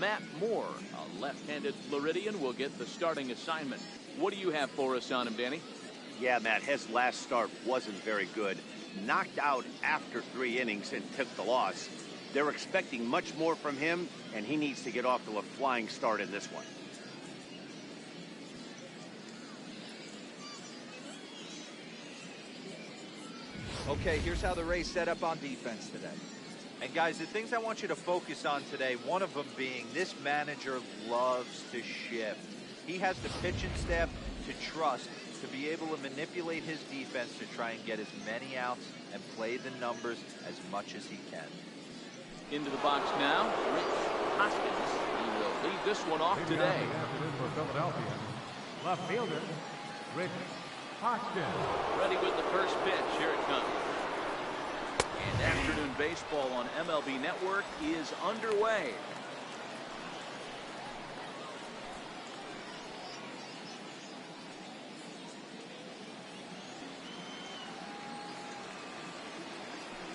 Matt Moore, a left-handed Floridian, will get the starting assignment. What do you have for us on him, Danny? Yeah, Matt, his last start wasn't very good. Knocked out after 3 innings and took the loss. They're expecting much more from him, and he needs to get off to a flying start in this one. Okay, here's how the Rays set up on defense today. And guys, the things I want you to focus on today, one of them being this manager loves to shift. He has the pitching staff to trust to be able to manipulate his defense to try and get as many outs and play the numbers as much as he can. Into the box now, Rich Hoskins. He will lead this one off today. For Philadelphia, left fielder, Rich Hoskins. Ready with the first pitch. Here it comes. And afternoon baseball on MLB Network is underway.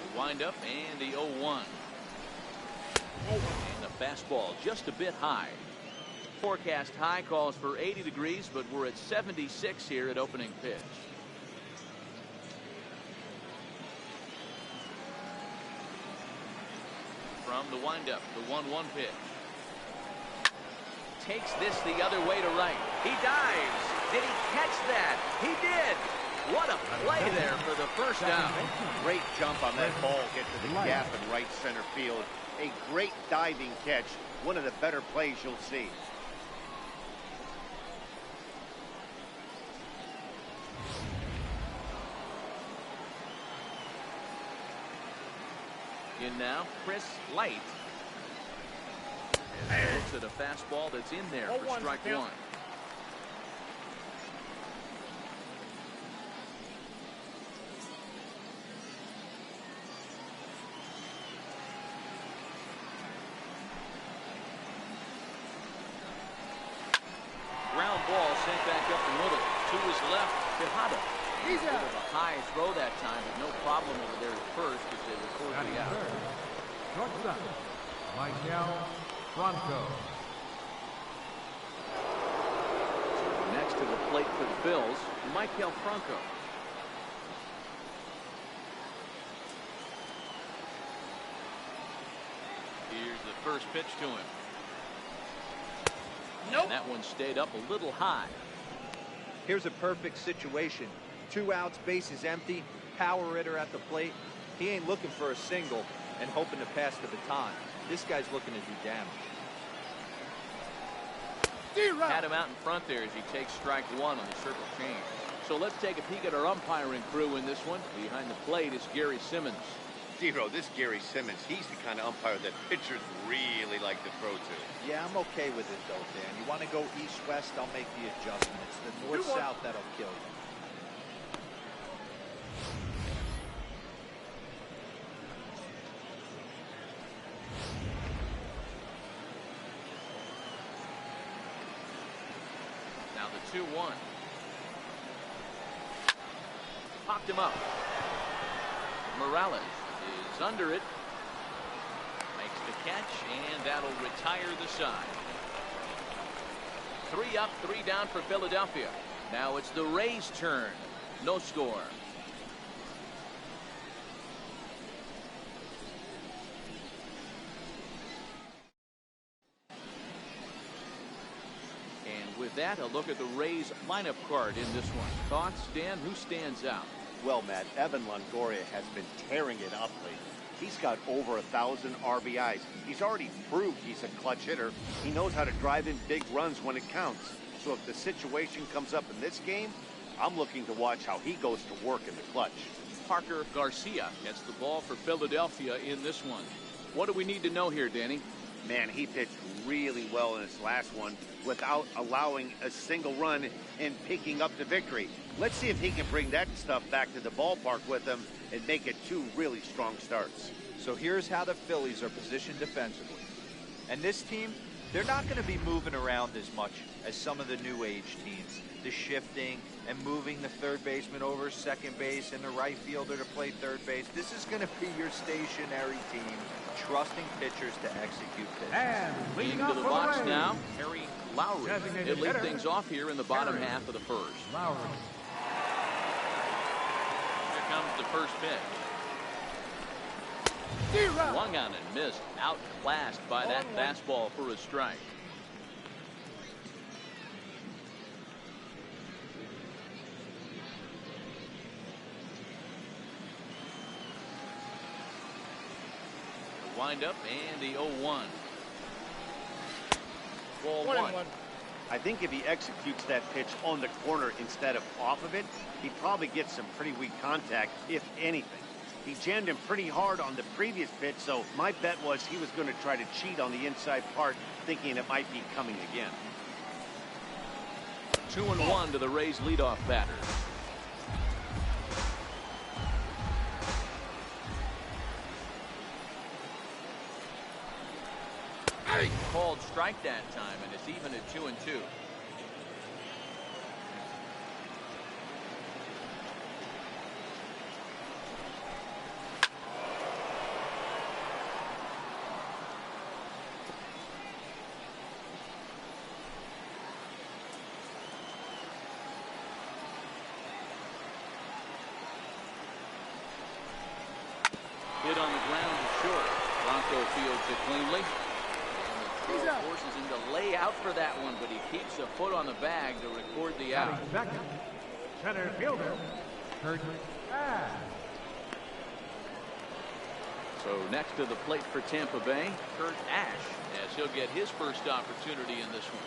The windup and the 0-1. And the fastball just a bit high. Forecast high calls for 80 degrees, but we're at 76 here at opening pitch. From the windup, the 1-1 pitch. Takes this the other way to right. He dives. Did he catch that? He did. What a play there for the first down. Great jump on that ball, hit to the gap in right center field. A great diving catch. One of the better plays you'll see. In now, Chris Light. And looks at a fastball that's in there for strike one. Ground ball sent back up the middle. To his left, Tejada. He's out. A high throw that time, but no problem over there at first as they record the out. Shortstop, Michael Franco. Next to the plate for the Bills, Michael Franco. Here's the first pitch to him. Nope. And that one stayed up a little high. Here's a perfect situation. 2 outs, bases empty, power hitter at the plate. He ain't looking for a single and hoping to pass the baton. This guy's looking to do damage. Had him out in front there as he takes strike one on the circle change. So let's take a peek at our umpiring crew in this one. Behind the plate is Gary Simmons. Zero, this Gary Simmons, he's the kind of umpire that pitchers really like to throw to. Yeah, I'm okay with it though, Dan. You want to go east-west, I'll make the adjustment. It's the north-south that'll kill you. Now the 2-1. Popped him up. Morales is under it. Makes the catch, and that'll retire the side. 3 up, 3 down for Philadelphia. Now it's the Rays' turn. No score. And with that, a look at the Rays lineup card in this one. Thoughts, Dan? Who stands out? Well, Matt, Evan Longoria has been tearing it up lately. He's got over 1,000 RBIs. He's already proved he's a clutch hitter. He knows how to drive in big runs when it counts. So if the situation comes up in this game, I'm looking to watch how he goes to work in the clutch. Parker Garcia gets the ball for Philadelphia in this one. What do we need to know here, Danny? Man, he pitched really well in his last one without allowing a single run and picking up the victory. Let's see if he can bring that stuff back to the ballpark with him and make it 2 really strong starts. So here's how the Phillies are positioned defensively. And this team, They're not going to be moving around as much as some of the new age teams. The shifting and moving the third baseman over second base and the right fielder to play third base. This is going to be your stationary team, trusting pitchers to execute pitches. And leading Into off the for box Rays, now, Harry Lowry. Designated He'll lead hitter, things off here in the bottom Harry half of the first. Lowry. Here comes the first pitch. Swung on and missed. Outclassed by that fastball for a strike. The windup and the 0-1. Ball one. I think if he executes that pitch on the corner instead of off of it, he probably gets some pretty weak contact, if anything. He jammed him pretty hard on the previous pitch, so my bet was he was going to try to cheat on the inside part, thinking it might be coming again. 2-1 to the Rays leadoff batter. Called strike that time, and it's even at 2-2. Hit on the ground to short. Bronco fields it cleanly. And the throw forces him to lay out for that one, but he keeps a foot on the bag to record the out. Second, center fielder, Kurt Ash. So next to the plate for Tampa Bay, Kurt Ash, as he'll get his first opportunity in this one.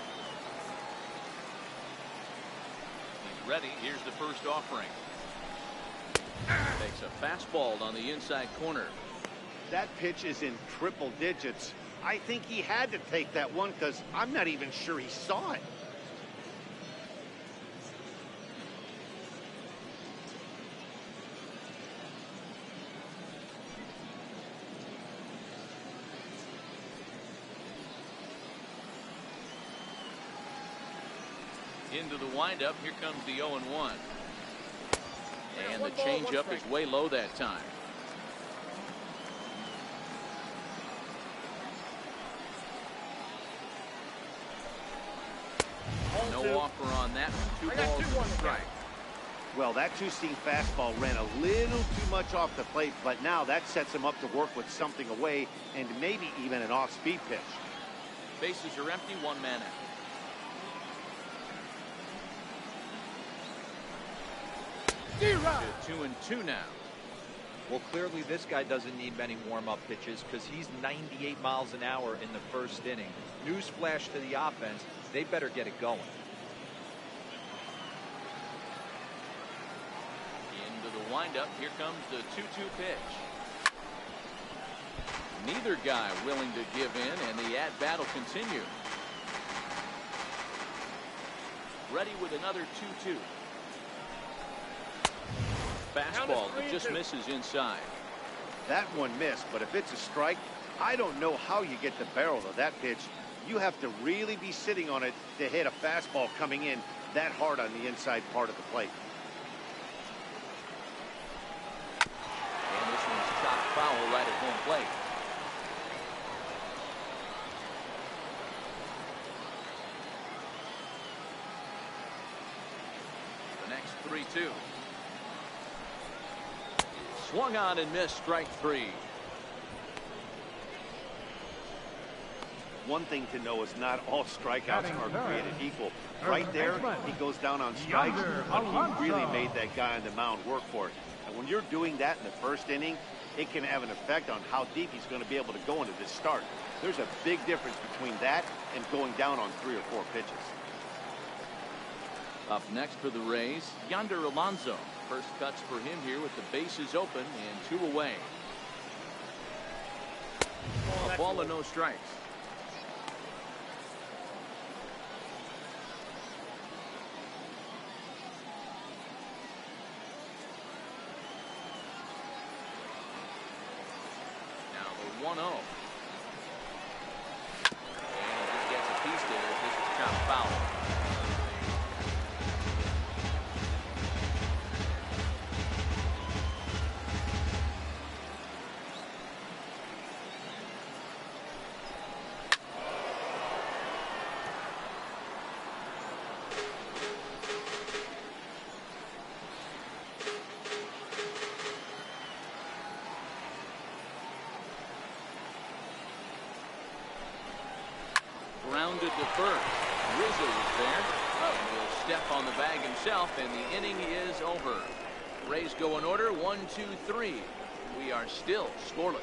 He's ready. Here's the first offering. Takes a fastball on the inside corner. That pitch is in triple digits. I think he had to take that one because I'm not even sure he saw it. Into the windup. Here comes the 0-1. And the changeup is way low that time. No offer on that one. 2 balls and a strike. Well, that two-seam fastball ran a little too much off the plate, but now that sets him up to work with something away and maybe even an off-speed pitch. Bases are empty. 1 man out. To 2-2 now. Well, clearly this guy doesn't need many warm-up pitches because he's 98 miles an hour in the first inning. Newsflash to the offense, they better get it going. Into the windup. Here comes the 2-2 pitch. Neither guy willing to give in, and the at-bat will continue. Ready with another 2-2. Fastball that just misses inside. That one missed, but if it's a strike, I don't know how you get the barrel of that pitch. You have to really be sitting on it to hit a fastball coming in that hard on the inside part of the plate. And this one's chopped foul right at home plate. The next 3-2. Swung on and missed. Strike 3. One thing to know is not all strikeouts are created equal. Right there, he goes down on strikes, but he really made that guy on the mound work for it. And when you're doing that in the first inning, it can have an effect on how deep he's going to be able to go into this start. There's a big difference between that and going down on 3 or 4 pitches. Up next for the Rays, Yonder Alonso. First cuts for him here with the bases open and 2 away. A ball and no strikes. Now the 1-0. And he just gets to first. Rizzo is there. And he'll step on the bag himself, and the inning is over. Rays go in order, 1, 2, 3. We are still scoreless.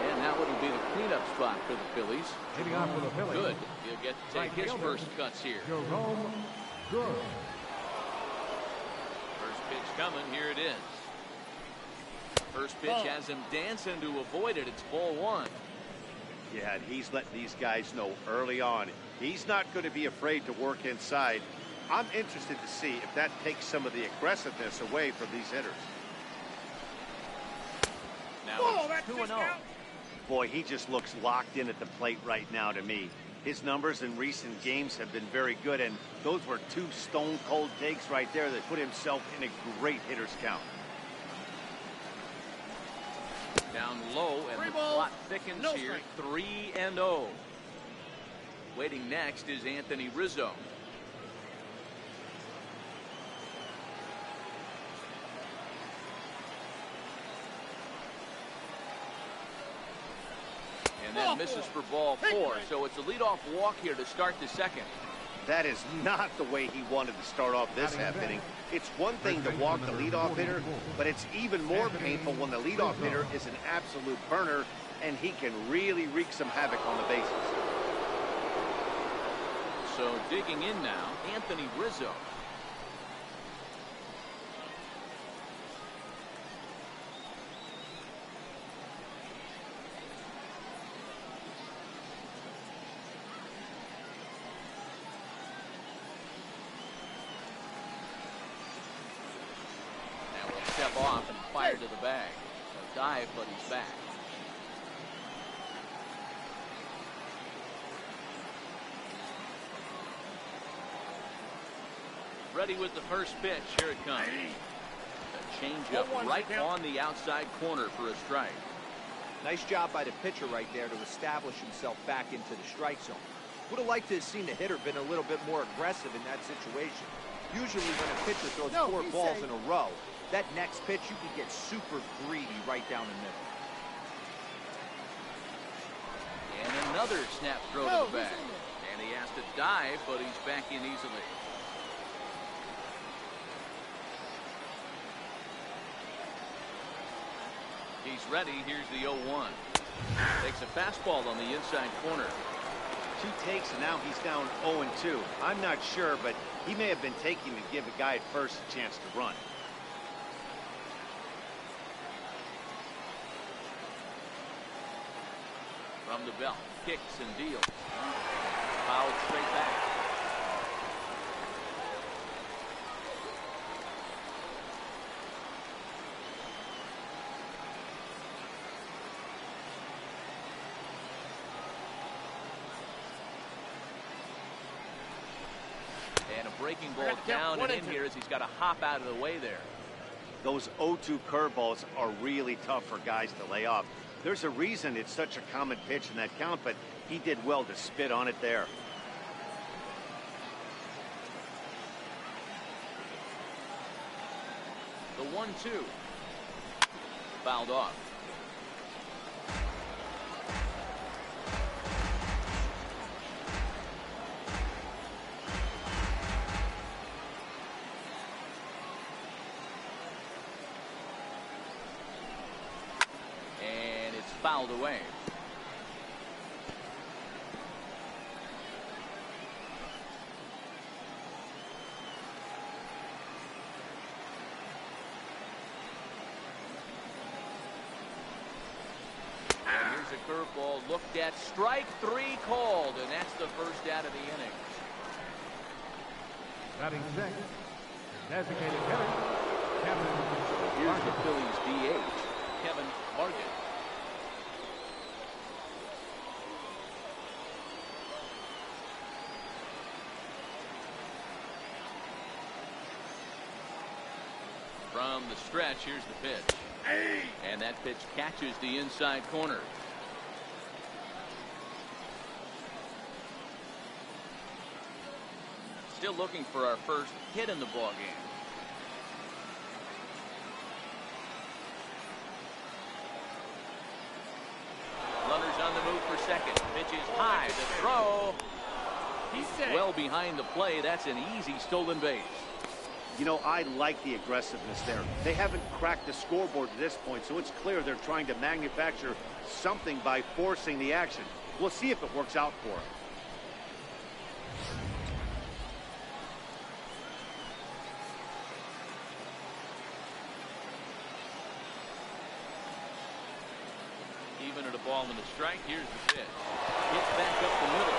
And now it'll be the cleanup spot for the Phillies. Hitting off for the Phillies. Good. He'll get to take his first cuts here. Jerome Good. First pitch coming. Here it is. First pitch has him dancing to avoid it. It's ball 1. Yeah, and he's letting these guys know early on he's not going to be afraid to work inside. I'm interested to see if that takes some of the aggressiveness away from these hitters. Now it's 2-0. Boy, he just looks locked in at the plate right now to me. His numbers in recent games have been very good, and those were 2 stone-cold takes right there that put himself in a great hitter's count. Down low, and the plot thickens here. 3-0. Waiting next is Anthony Rizzo. And that misses for ball 4. So it's a leadoff walk here to start the second. That is not the way he wanted to start off this half inning. It's one thing to walk the leadoff hitter, but it's even more painful when the leadoff hitter is an absolute burner, and he can really wreak some havoc on the bases. So digging in now, Anthony Rizzo. Step off and fire to the bag. A dive, but he's back. Ready with the first pitch. Here it comes. A changeup right on the outside corner for a strike. Nice job by the pitcher right there to establish himself back into the strike zone. Would have liked to have seen the hitter been a little bit more aggressive in that situation. Usually when a pitcher throws 4 balls in a row, that next pitch you can get super greedy right down the middle. And another snap throw to the bag. And he has to dive, but he's back in easily. He's ready. Here's the 0-1. Takes a fastball on the inside corner. 2 takes, and now he's down 0-2. I'm not sure, but he may have been taking to give a guy at first a chance to run. From the belt, kicks and deals. Fouled straight back. And a breaking ball down and in here as he's got to hop out of the way there. Those 0-2 curveballs are really tough for guys to lay off. There's a reason it's such a common pitch in that count, but he did well to spit on it there. The 1-2. Fouled off. Fouled away. And here's a curveball looked at. Strike 3 called, and that's the first out of the inning. Batting second, designated hitter, Kevin Here's the Phillies DH, Kevin Morgan. From the stretch, here's the pitch. And that pitch catches the inside corner. Still looking for our first hit in the ball game. Runners on the move for second. Pitch is high. The throw. He's well behind the play. That's an easy stolen base. You know, I like the aggressiveness there. They haven't cracked the scoreboard at this point, so it's clear they're trying to manufacture something by forcing the action. We'll see if it works out for them. Even at a ball and a strike, here's the pitch. Hits back up the middle.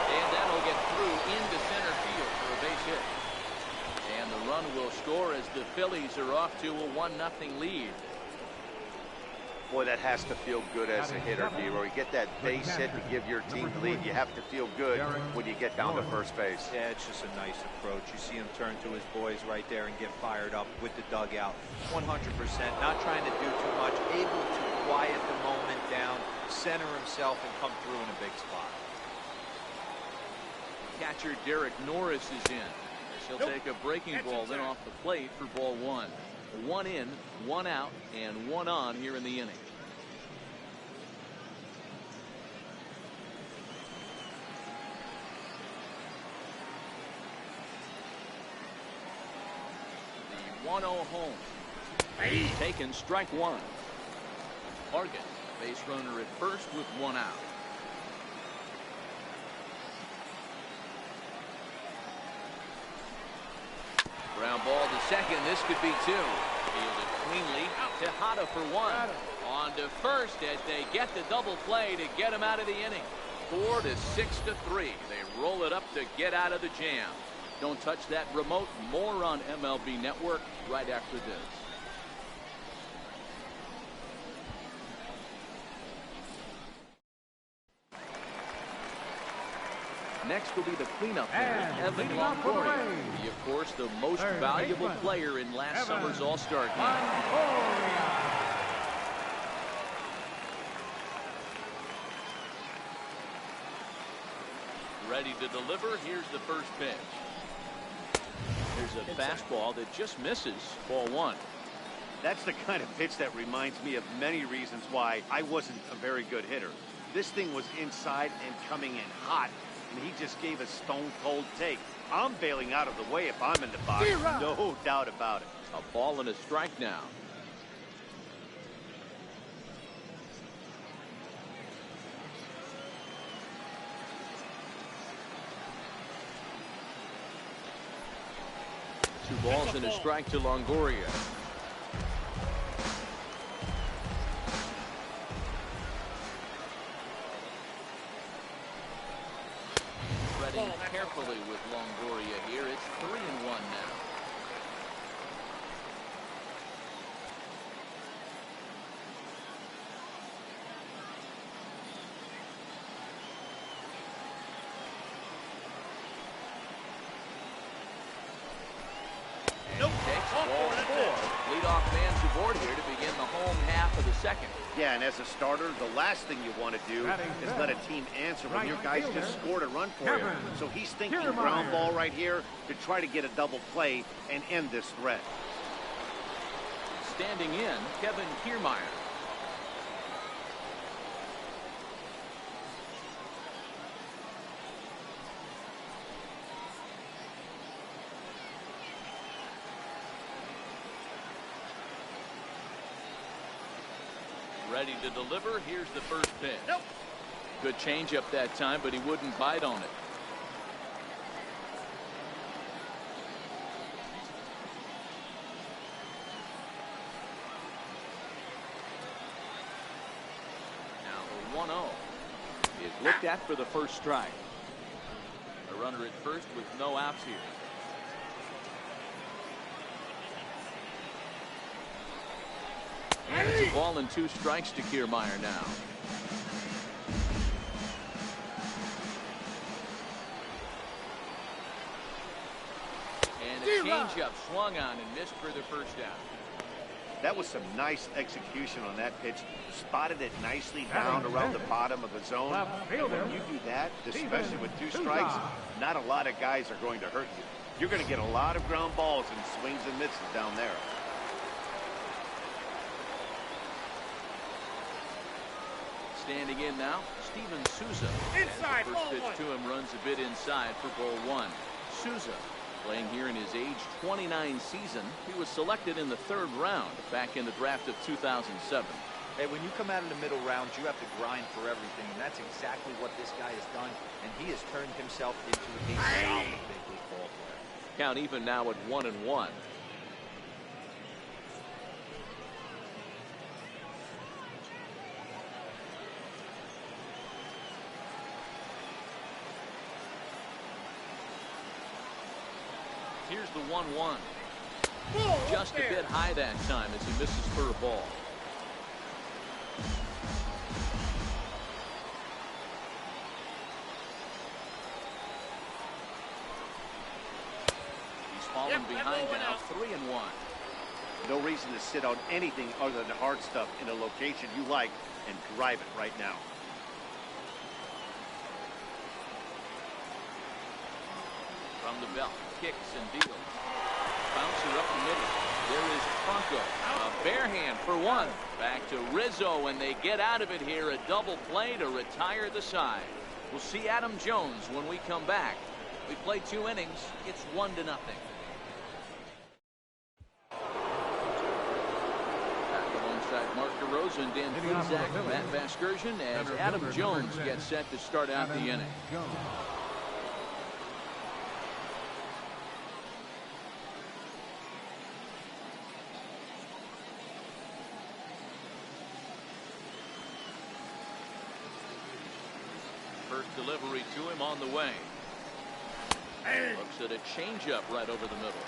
And that'll get through into center field for a base hit. And the run will score as the Phillies are off to a 1-0 lead. Boy, that has to feel good as a hitter, B-Roy. You get that base hit to give your team the lead. You have to feel good when you get down to first base. Yeah, it's just a nice approach. You see him turn to his boys right there and get fired up with the dugout. 100%, not trying to do too much, able to quiet the moment down, center himself, and come through in a big spot. Catcher Derek Norris is in. He'll take a breaking ball then off the plate for ball one. 1 in, 1 out, and 1 on here in the inning. The 1-0 home. Taken, strike one. Morgan, base runner at first with 1 out. Ground ball to second. This could be 2. Fielded cleanly. Tejada for 1. On to first as they get the double play to get him out of the inning. 4 to 6 to 3. They roll it up to get out of the jam. Don't touch that remote. More on MLB Network right after this. Next will be the cleanup hitter, Evan Longoria. He, of course, the most valuable player in last summer's All-Star game. Ready to deliver. Here's the first pitch. Here's a fastball that just misses. Ball 1. That's the kind of pitch that reminds me of many reasons why I wasn't a very good hitter. This thing was inside and coming in hot, and he just gave a stone-cold take. I'm bailing out of the way if I'm in the box. No doubt about it. A ball and a strike now. Two balls and a strike to Longoria. Treading carefully with Longoria here. It's 3-1 now. Leadoff man's aboard here to begin the home half of the second. Yeah, and as a starter, the last thing you want to do is let a team answer when your guys just scored a run for you. So he's thinking ground ball right here to try to get a double play and end this threat. Standing in, Kevin Kiermaier. Ready to deliver. Here's the first pitch. Good changeup that time, but he wouldn't bite on it. Now the 1-0 is looked at for the first strike. A runner at first with no outs here. And it's a ball and 2 strikes to Kiermaier now. And a changeup swung on and missed for the first out. That was some nice execution on that pitch. Spotted it nicely down around the bottom of the zone. And when you do that, especially with 2 strikes, not a lot of guys are going to hurt you. You're going to get a lot of ground balls and swings and misses down there. Standing in now, Steven Souza. Inside, First ball pitch one. to him runs a bit inside for ball one. Souza playing here in his age 29 season. He was selected in the 3rd round back in the draft of 2007. Hey, when you come out of the middle rounds, you have to grind for everything, and that's exactly what this guy has done, and he has turned himself into a solid big league ball player. Count even now at 1-1. Here's the 1-1. Just a bit high that time as he misses for a ball. He's fallen behind now, 3-1. No reason to sit on anything other than hard stuff in a location you like and drive it right now. From the belt, kicks and deals. Bouncer up the middle. There is Franco. A bare hand for one. Back to Rizzo, and they get out of it here. A double play to retire the side. We'll see Adam Jones when we come back. We played 2 innings. It's 1-0. Back alongside Mark DeRosa and Dan Flinzak, Matt Vasgersian, as Adam Jones gets set to start out the inning. First delivery to him on the way. Looks at a changeup right over the middle.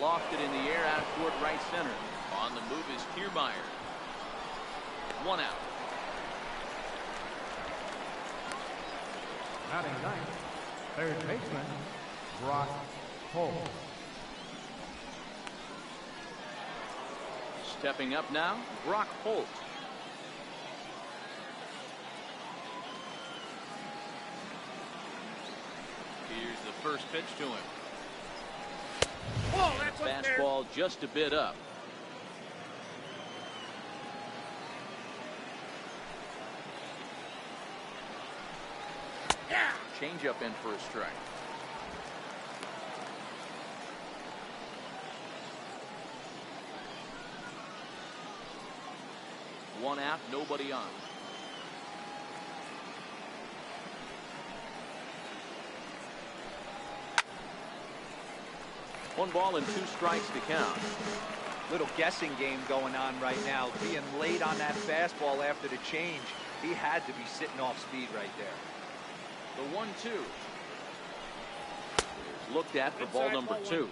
Lofted in the air out toward right center. On the move is Kiermaier. 1 out. Batting ninth, 3rd baseman, Brock Holt. Stepping up now, Brock Holt. Here's the first pitch to him. Fastball just a bit up. Changeup in for a strike. One out, nobody on. One ball and 2 strikes to count. Little guessing game going on right now. Being late on that fastball after the change, he had to be sitting off speed right there. The 1-2. Looked at for ball number 2.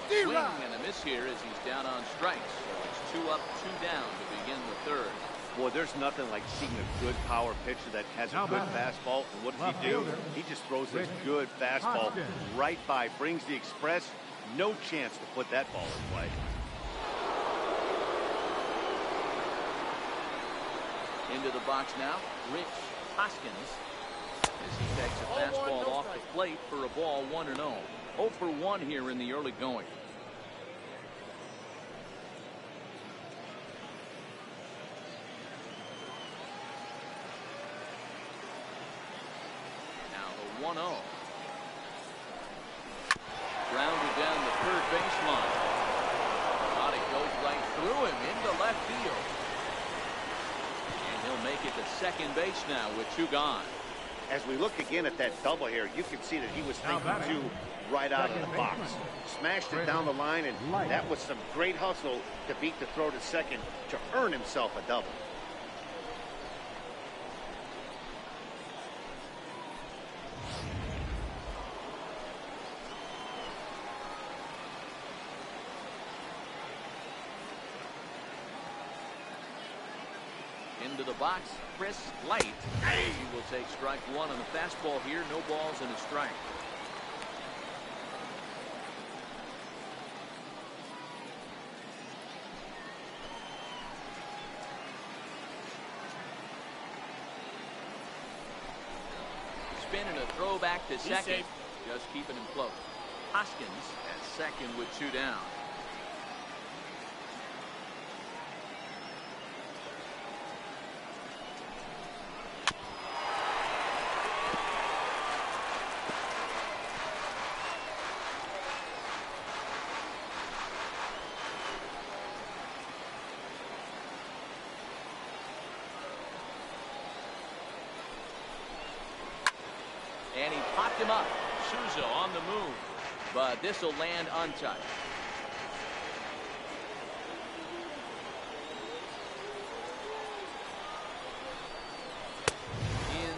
Swing and a miss here as he's down on strikes. So it's 2 up, 2 down to begin the 3rd. Boy, there's nothing like seeing a good power pitcher that has a good fastball. And what does he do? He just throws this good fastball right by, brings the express. No chance to put that ball in play. Into the box now, Rich Hoskins, as he takes a fastball off the plate for a ball, 1-0. 0 for 1 here in the early going. Now the 1-0. Grounded down the 3rd baseline. Thought it goes right through him into left field. And he'll make it to second base now with 2 gone. As we look again at that double here, you can see that he was thinking too right out of the box. Smashed it down the line, and that was some great hustle to beat the throw to second to earn himself a double. Into the box, Chris Light. He will take strike 1 on the fastball here. No balls and a strike. And the throw back to second. Just keeping him close. Hoskins at second with 2 down. And he popped him up. Souza on the move, but this will land untouched.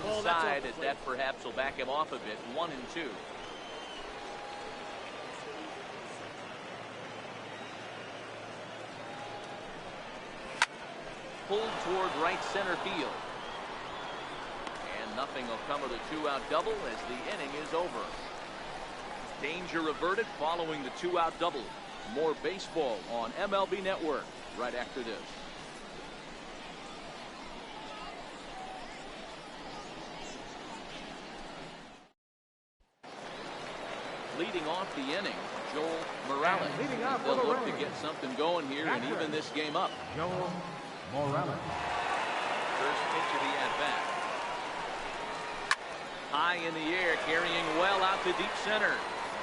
Inside, that perhaps will back him off a bit. 1 and 2. Pulled toward right center field. Nothing will come of the 2-out double as the inning is over. Danger averted following the 2-out double. More baseball on MLB Network right after this. Leading off the inning, Joel Morales. They'll look to get something going here and even this game up. Joel Morales. First pitch of the at-bat. High in the air, carrying well out to deep center.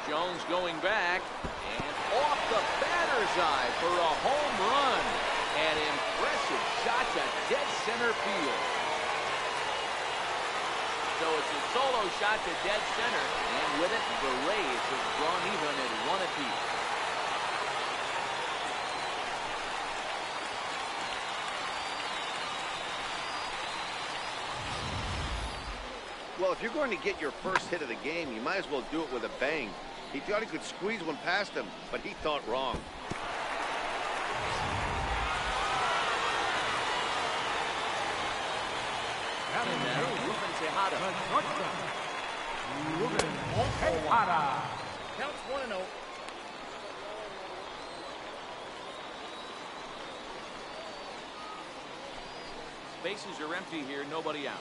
Jones going back and off the batter's eye for a home run. An impressive shot to dead center field. So it's a solo shot to dead center, and with it, the Rays have drawn even at 1 apiece. Well, if you're going to get your first hit of the game, you might as well do it with a bang. He thought he could squeeze one past him, but he thought wrong. Counts 1-0. Bases are empty here, nobody out.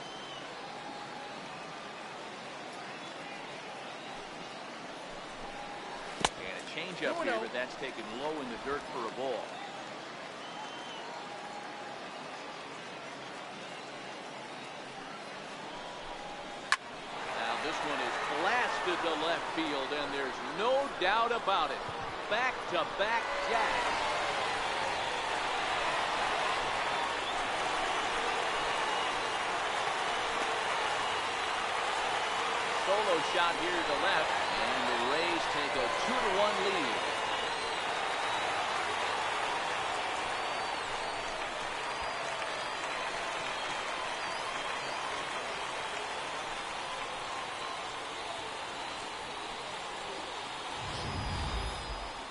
Change up here, but that's taken low in the dirt for a ball. Now this one is blasted to left field, and there's no doubt about it. Back-to-back jacks. Solo shot here to left, and the Rays take a 2-1 lead.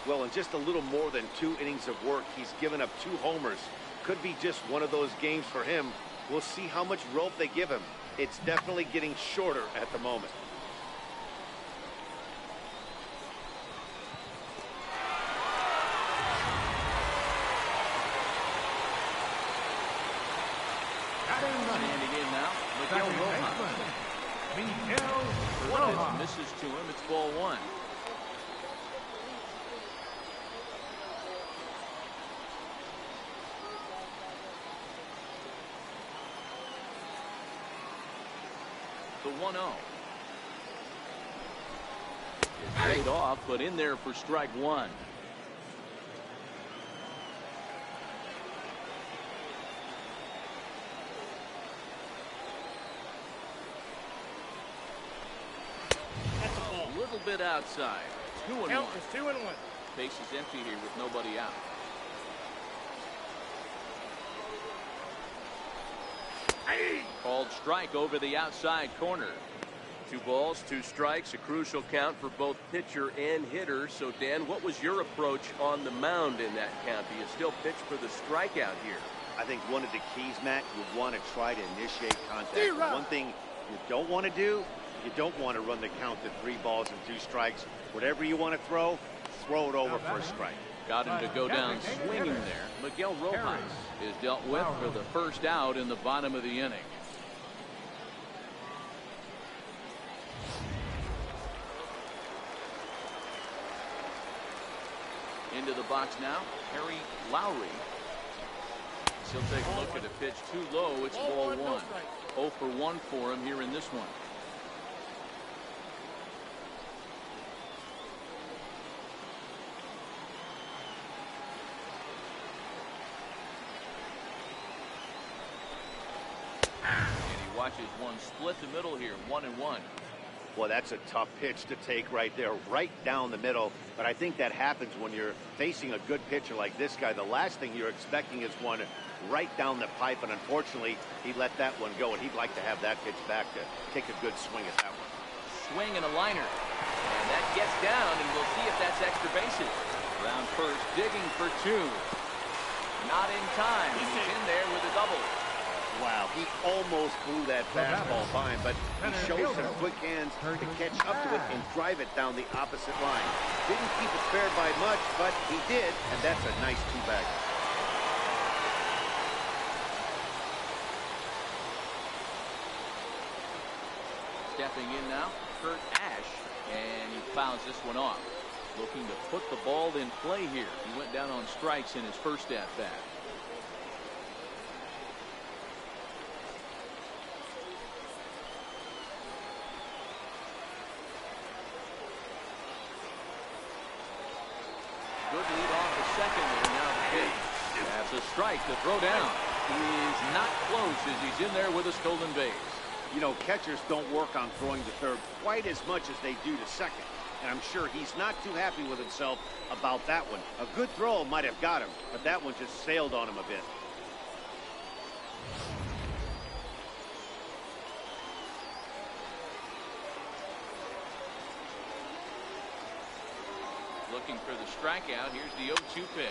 Well, in just a little more than 2 innings of work, he's given up 2 homers. Could be just one of those games for him. We'll see how much rope they give him. It's definitely getting shorter at the moment. Standing in now, Miguel Rojas. Misses to him. It's ball 1. The 1-0. Paid off, but in there for strike 1. That's a ball. A little bit outside. 2-1. Count is 2-1. Base is empty here with nobody out. Called strike over the outside corner. 2 balls, 2 strikes, a crucial count for both pitcher and hitter. So, Dan, what was your approach on the mound in that count? Do you still pitch for the strikeout here? I think one of the keys, Matt, you want to try to initiate contact. One thing you don't want to do, you don't want to run the count to 3 balls and 2 strikes. Whatever you want to throw it over for a strike. Got him to go down swinging there. Miguel Rojas is dealt with for the first out in the bottom of the inning. Into the box now, Harry Lowry. He'll take a look at a pitch too low. It's ball one. 0 for 1 for him here in this one. And he watches one split the middle here, 1-1. Well, that's a tough pitch to take right there, right down the middle. But I think that happens when you're facing a good pitcher like this guy. The last thing you're expecting is one right down the pipe, and unfortunately, he let that one go, and he'd like to have that pitch back to take a good swing at that one. Swing and a liner. And that gets down, and we'll see if that's extra bases. Round first, digging for 2. Not in time. He's in there with a double. Wow, he almost blew that fastball by him, but he shows some quick hands to catch up to it and drive it down the opposite line. Didn't keep it fair by much, but he did, and that's a nice two-bagger. Stepping in now, Kurt Ash, and he fouls this one off. Looking to put the ball in play here. He went down on strikes in his first at-bat. Good lead off the second there. Now the pitch. That's a strike to throw down. He is not close as he's in there with a stolen base. You know, catchers don't work on throwing to third quite as much as they do to second. And I'm sure he's not too happy with himself about that one. A good throw might have got him, but that one just sailed on him a bit. Looking for the strikeout. Here's the 0-2 pitch.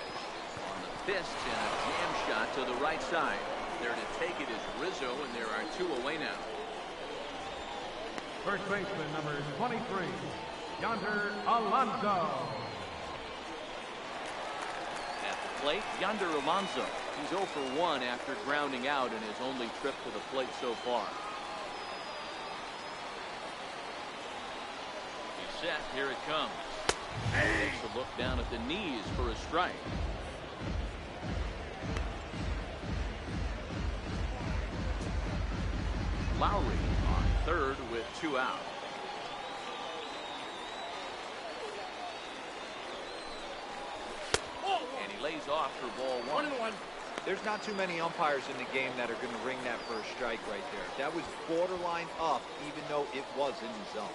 On the fist and a jam shot to the right side. There to take it is Rizzo, and there are 2 away now. First baseman number 23, Yonder Alonso. At the plate, Yonder Alonso. He's 0 for 1 after grounding out in his only trip to the plate so far. He's set. Here it comes. Takes a look down at the knees for a strike. Lowry on third with 2 out. And he lays off for ball 1. There's not too many umpires in the game that are going to ring that first strike right there. That was borderline up, even though it was in the zone.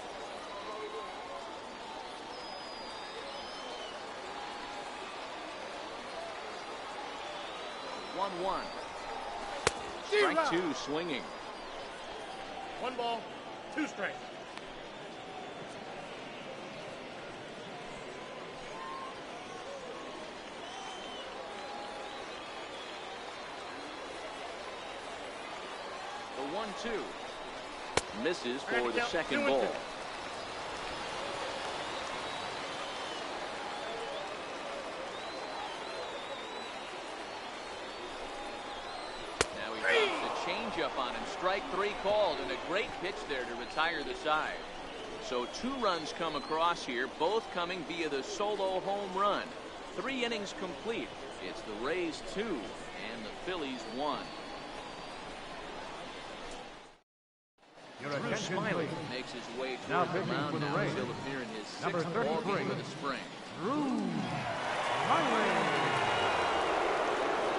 1-1. Strike 2 swinging. 1 ball, 2 strikes. The 1-2 misses for the second ball. Changeup on him. Strike 3 called, and a great pitch there to retire the side. So 2 runs come across here, both coming via the solo home run. 3 innings complete. It's the Rays 2 and the Phillies 1. Drew Smiley makes his way toward the mound now. He'll appear in his 6th ball game of the spring. Drew Smiley.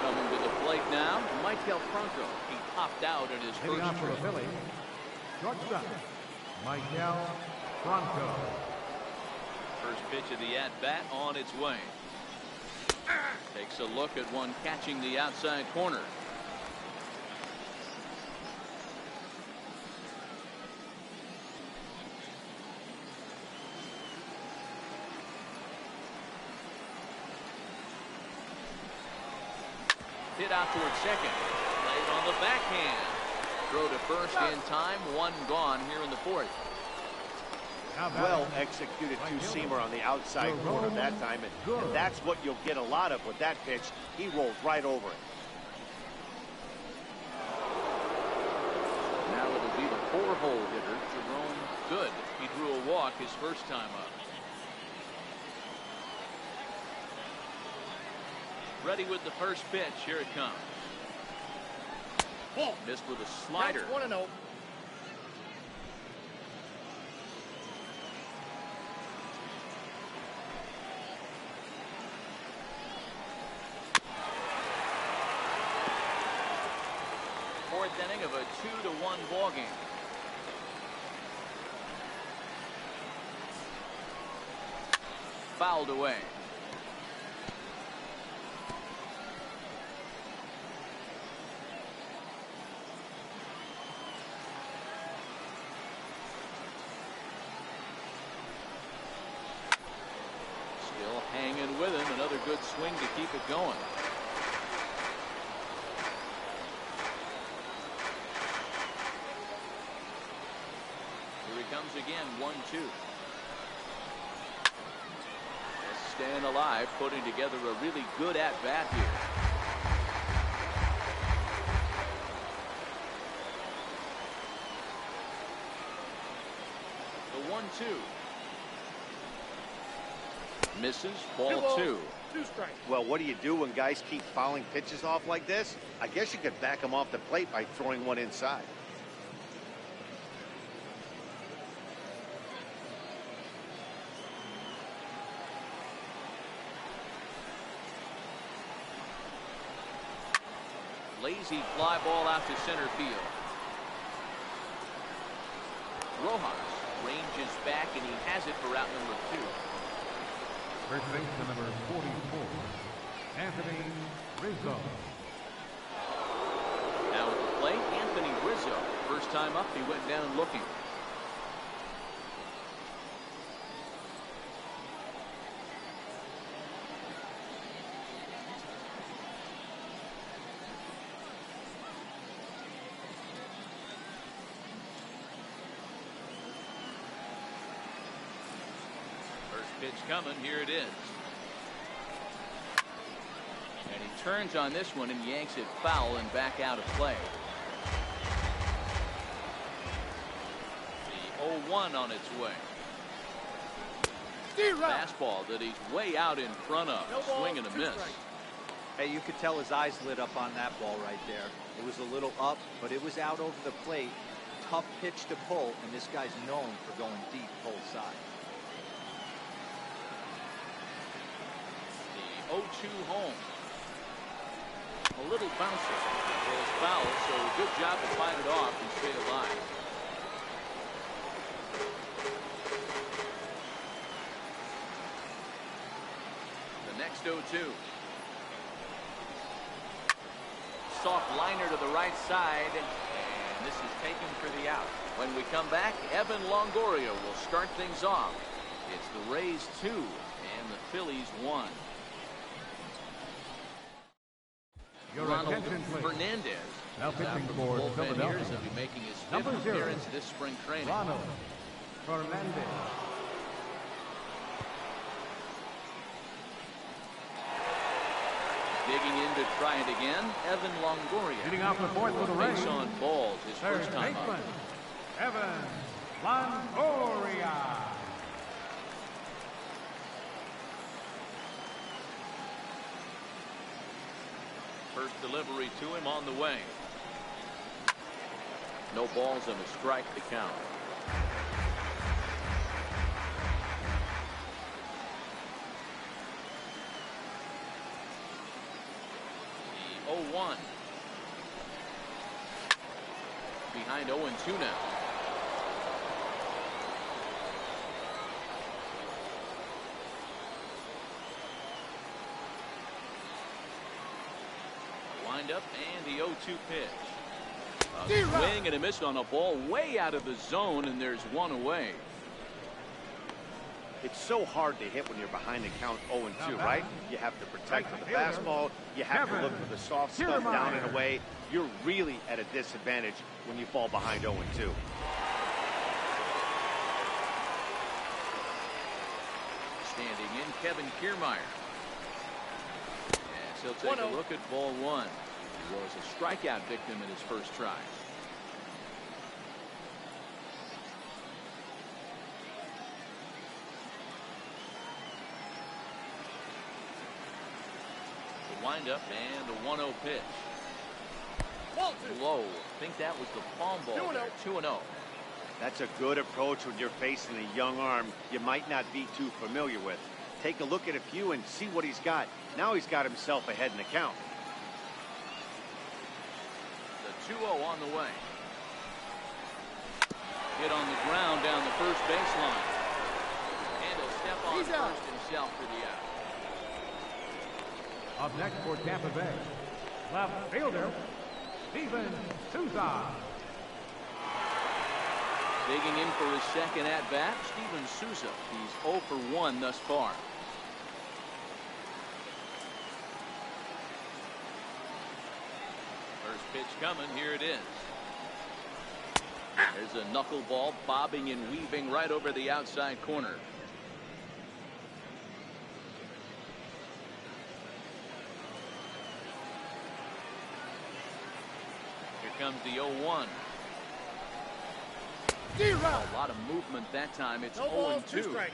Coming to the plate now, Michael Franco. He popped out at his Hitting first for the trip. Phillies, shortstop, Michael Franco. First pitch of the at-bat on its way. Takes a look at one catching the outside corner. Hit out towards second. Plays on the backhand. Throw to first in time. 1 gone here in the 4th. Well executed two-seamer on the outside corner that time, and that's what you'll get a lot of with that pitch. He rolled right over it. Now it'll be the 4-hole hitter, Jerome Good. He drew a walk his first time up. Ready with the first pitch. Here it comes. Ball. Missed with a slider. 1-0. Fourth inning of a 2-1 ball game. Fouled away. Still hanging with him. Another good swing to keep it going. Here he comes again. 1-2. Staying alive, putting together a really good at-bat here. The 1-2. Misses. Ball 2. 2 strikes. Well, what do you do when guys keep fouling pitches off like this? I guess you could back them off the plate by throwing one inside. Lazy fly ball out to center field. Rojas ranges back, and he has it for out number 2. First baseman number 44, Anthony Rizzo. Now at the plate, Anthony Rizzo. First time up, he went down looking. Pitch coming. Here it is. And he turns on this one and yanks it foul and back out of play. The 0-1 on its way. Fastball that he's way out in front of. No ball, Swing and a 2 miss. strikes. Hey, you could tell his eyes lit up on that ball right there. It was a little up, but it was out over the plate. Tough pitch to pull, and this guy's known for going deep pull side. 0-2 home. A little bouncer. It was foul, so good job to fight it off and stay alive. The next 0-2. Soft liner to the right side, and this is taken for the out. When we come back, Evan Longoria will start things off. It's the Rays 2 and the Phillies 1. Your Ronald attention, please. Fernandez. Now pitching From the for bullpen Philadelphia. here, he'll be making his 5th Number 0, appearance this spring training. Ronald Fernandez. Digging in to try it again, Evan Longoria. Hitting off the fourth for the Rays. Base on balls, his Third first time baseman, up. Evan Longoria. First delivery to him on the way. No balls and a strike to count. The 0-1. Behind 0-2 now. Wind up and the 0-2 pitch. A swing and a miss on a ball way out of the zone, and there's one away. It's so hard to hit when you're behind the count 0-2, right? You have to protect with the fastball. You have to look for the soft stuff down and away. You're really at a disadvantage when you fall behind 0-2. Standing in, Kevin Kiermaier. As he'll take a look at ball 1. He was a strikeout victim in his first try. Windup and the 1-0 pitch. Ball 2. Low. I think that was the palm ball. 2-0. 2-0. That's a good approach when you're facing a young arm you might not be too familiar with. Take a look at a few and see what he's got. Now he's got himself ahead in the count. The 2-0 on the way. Hit on the ground down the first baseline. And he'll step on first himself for the out. Up next for Tampa Bay, left fielder, Steven Souza. Digging in for his second at-bat, Steven Souza. He's 0 for 1 thus far. First pitch coming. Here it is. There's a knuckleball bobbing and weaving right over the outside corner. Here comes the 0-1. A lot of movement that time. It's 0-2. 2 strikes.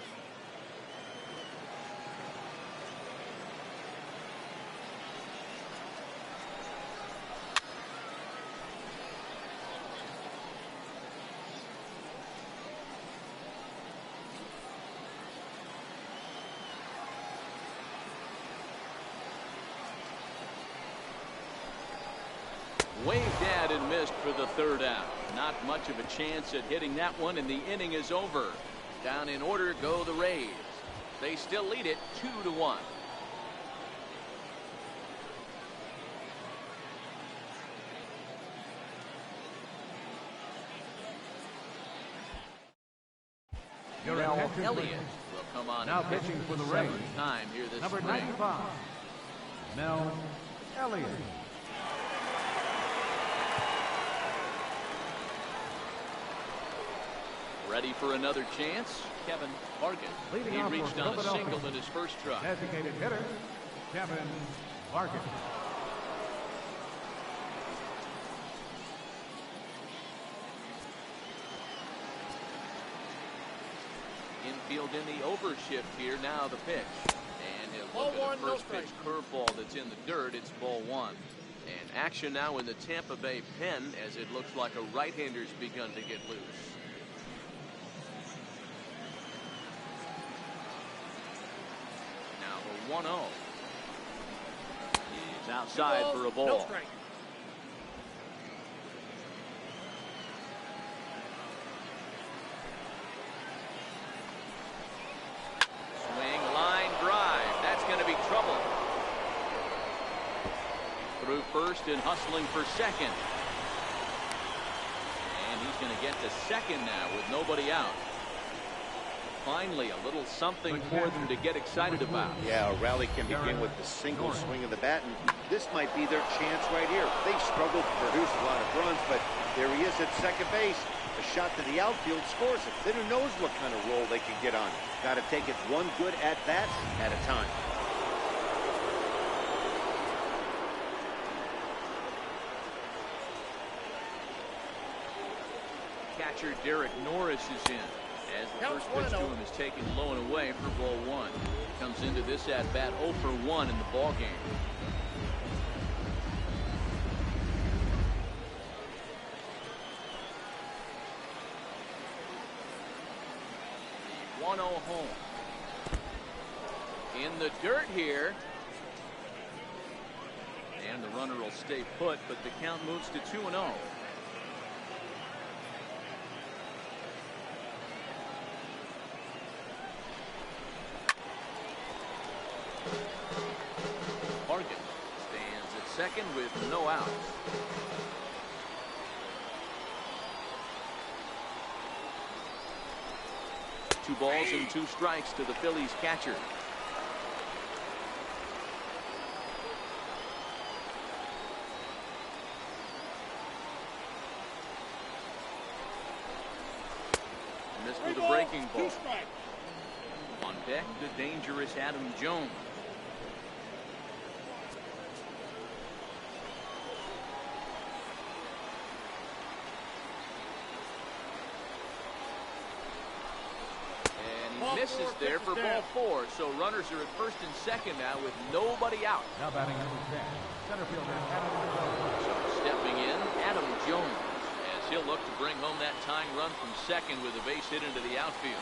Waved at and missed for the third out. Not much of a chance at hitting that one, and the inning is over. Down in order go the Rays. They still lead it 2-1. Elliott will come on Now pitching for the Rays. Time here this Number spring. 95, Mel Elliott. Ready for another chance? Kevin Vargas. Leading He off for reached on a Philadelphia. single in his first try. Designated hitter, Kevin Vargas. Infield in the overshift here. Now the pitch. And he'll Ball look at one, a no first pitch curveball that's in the dirt. It's ball 1. And action now in the Tampa Bay pen as it looks like a right-hander's begun to get loose. Now the 1-0. He's outside for a ball. No strike. Swing, line, drive. That's going to be trouble. Through first and hustling for second. And he's going to get to second now with nobody out. Finally, a little something for them to get excited about. Yeah, a rally can begin with the single swing of the bat, and this might be their chance right here. They struggled to produce a lot of runs, but there he is at second base. A shot to the outfield scores it. Then who knows what kind of roll they can get on. Got to take it one good at-bat at a time. Catcher Derek Norris is in. As the first pitch to him is taken low and away for ball 1. Comes into this at bat 0 for 1 in the ball game. The 1-0 home. In the dirt here. And the runner will stay put, but the count moves to 2-0. Morgan stands at second with no outs. Two balls and 2 strikes to the Phillies catcher. Missed with a breaking ball. 2 strikes. On deck, the dangerous Adam Jones. And he misses there for ball 4. So runners are at first and second now with nobody out. Now batting number 10, center fielder Adam Jones. So stepping in, Adam Jones, as he'll look to bring home that tying run from second with a base hit into the outfield.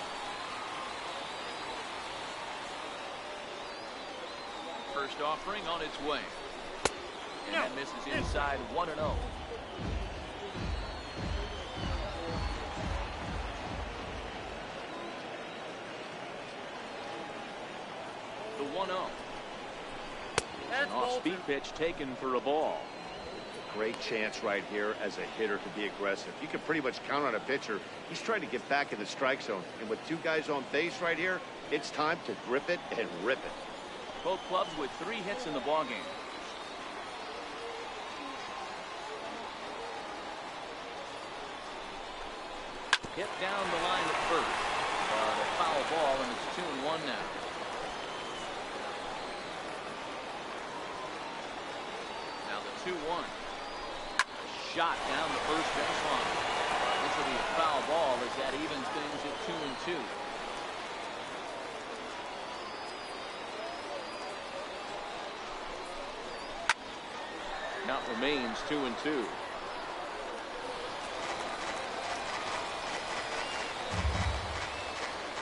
First offering on its way. And that misses inside 1-0. The 1-0. An off-speed pitch taken for a ball. Great chance right here as a hitter to be aggressive. You can pretty much count on a pitcher. He's trying to get back in the strike zone. And with 2 guys on base right here, it's time to grip it and rip it. Both clubs with 3 hits in the ballgame. Hit down the line at first. A foul ball, and it's 2-1 now. Now the 2-1. A shot down the first baseline. This will be a foul ball as that evens things at 2-2. Count remains 2-2.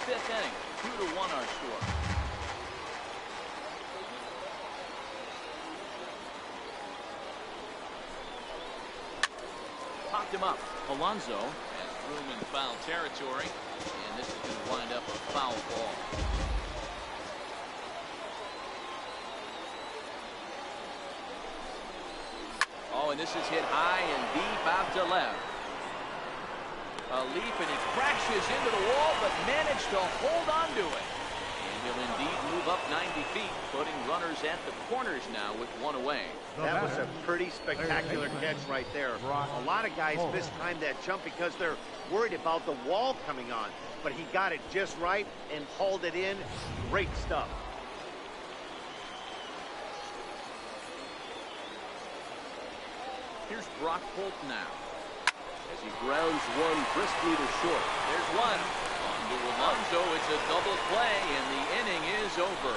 Fifth inning, 2-1 our score. Popped him up. Alonso has room in foul territory, and this is going to wind up a foul ball. Oh, and this is hit high and deep out to left. A leap, and it crashes into the wall, but managed to hold on to it. And he'll indeed move up 90 feet, putting runners at the corners now with 1 away. That was a pretty spectacular catch right there. A lot of guys mistime that jump because they're worried about the wall coming on. But he got it just right and hauled it in. Great stuff. Here's Brock Holt now, as he grounds one briskly to short. There's one. On to Alonso. It's a double play, and the inning is over.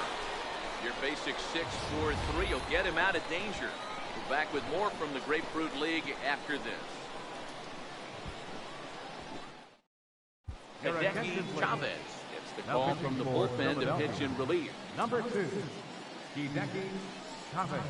Your basic 6-4-3 will get him out of danger. We're back with more from the Grapefruit League after this. Hideki Chavez gets the call from the bullpen to pitch in relief. Number 2, Hideki Chavez.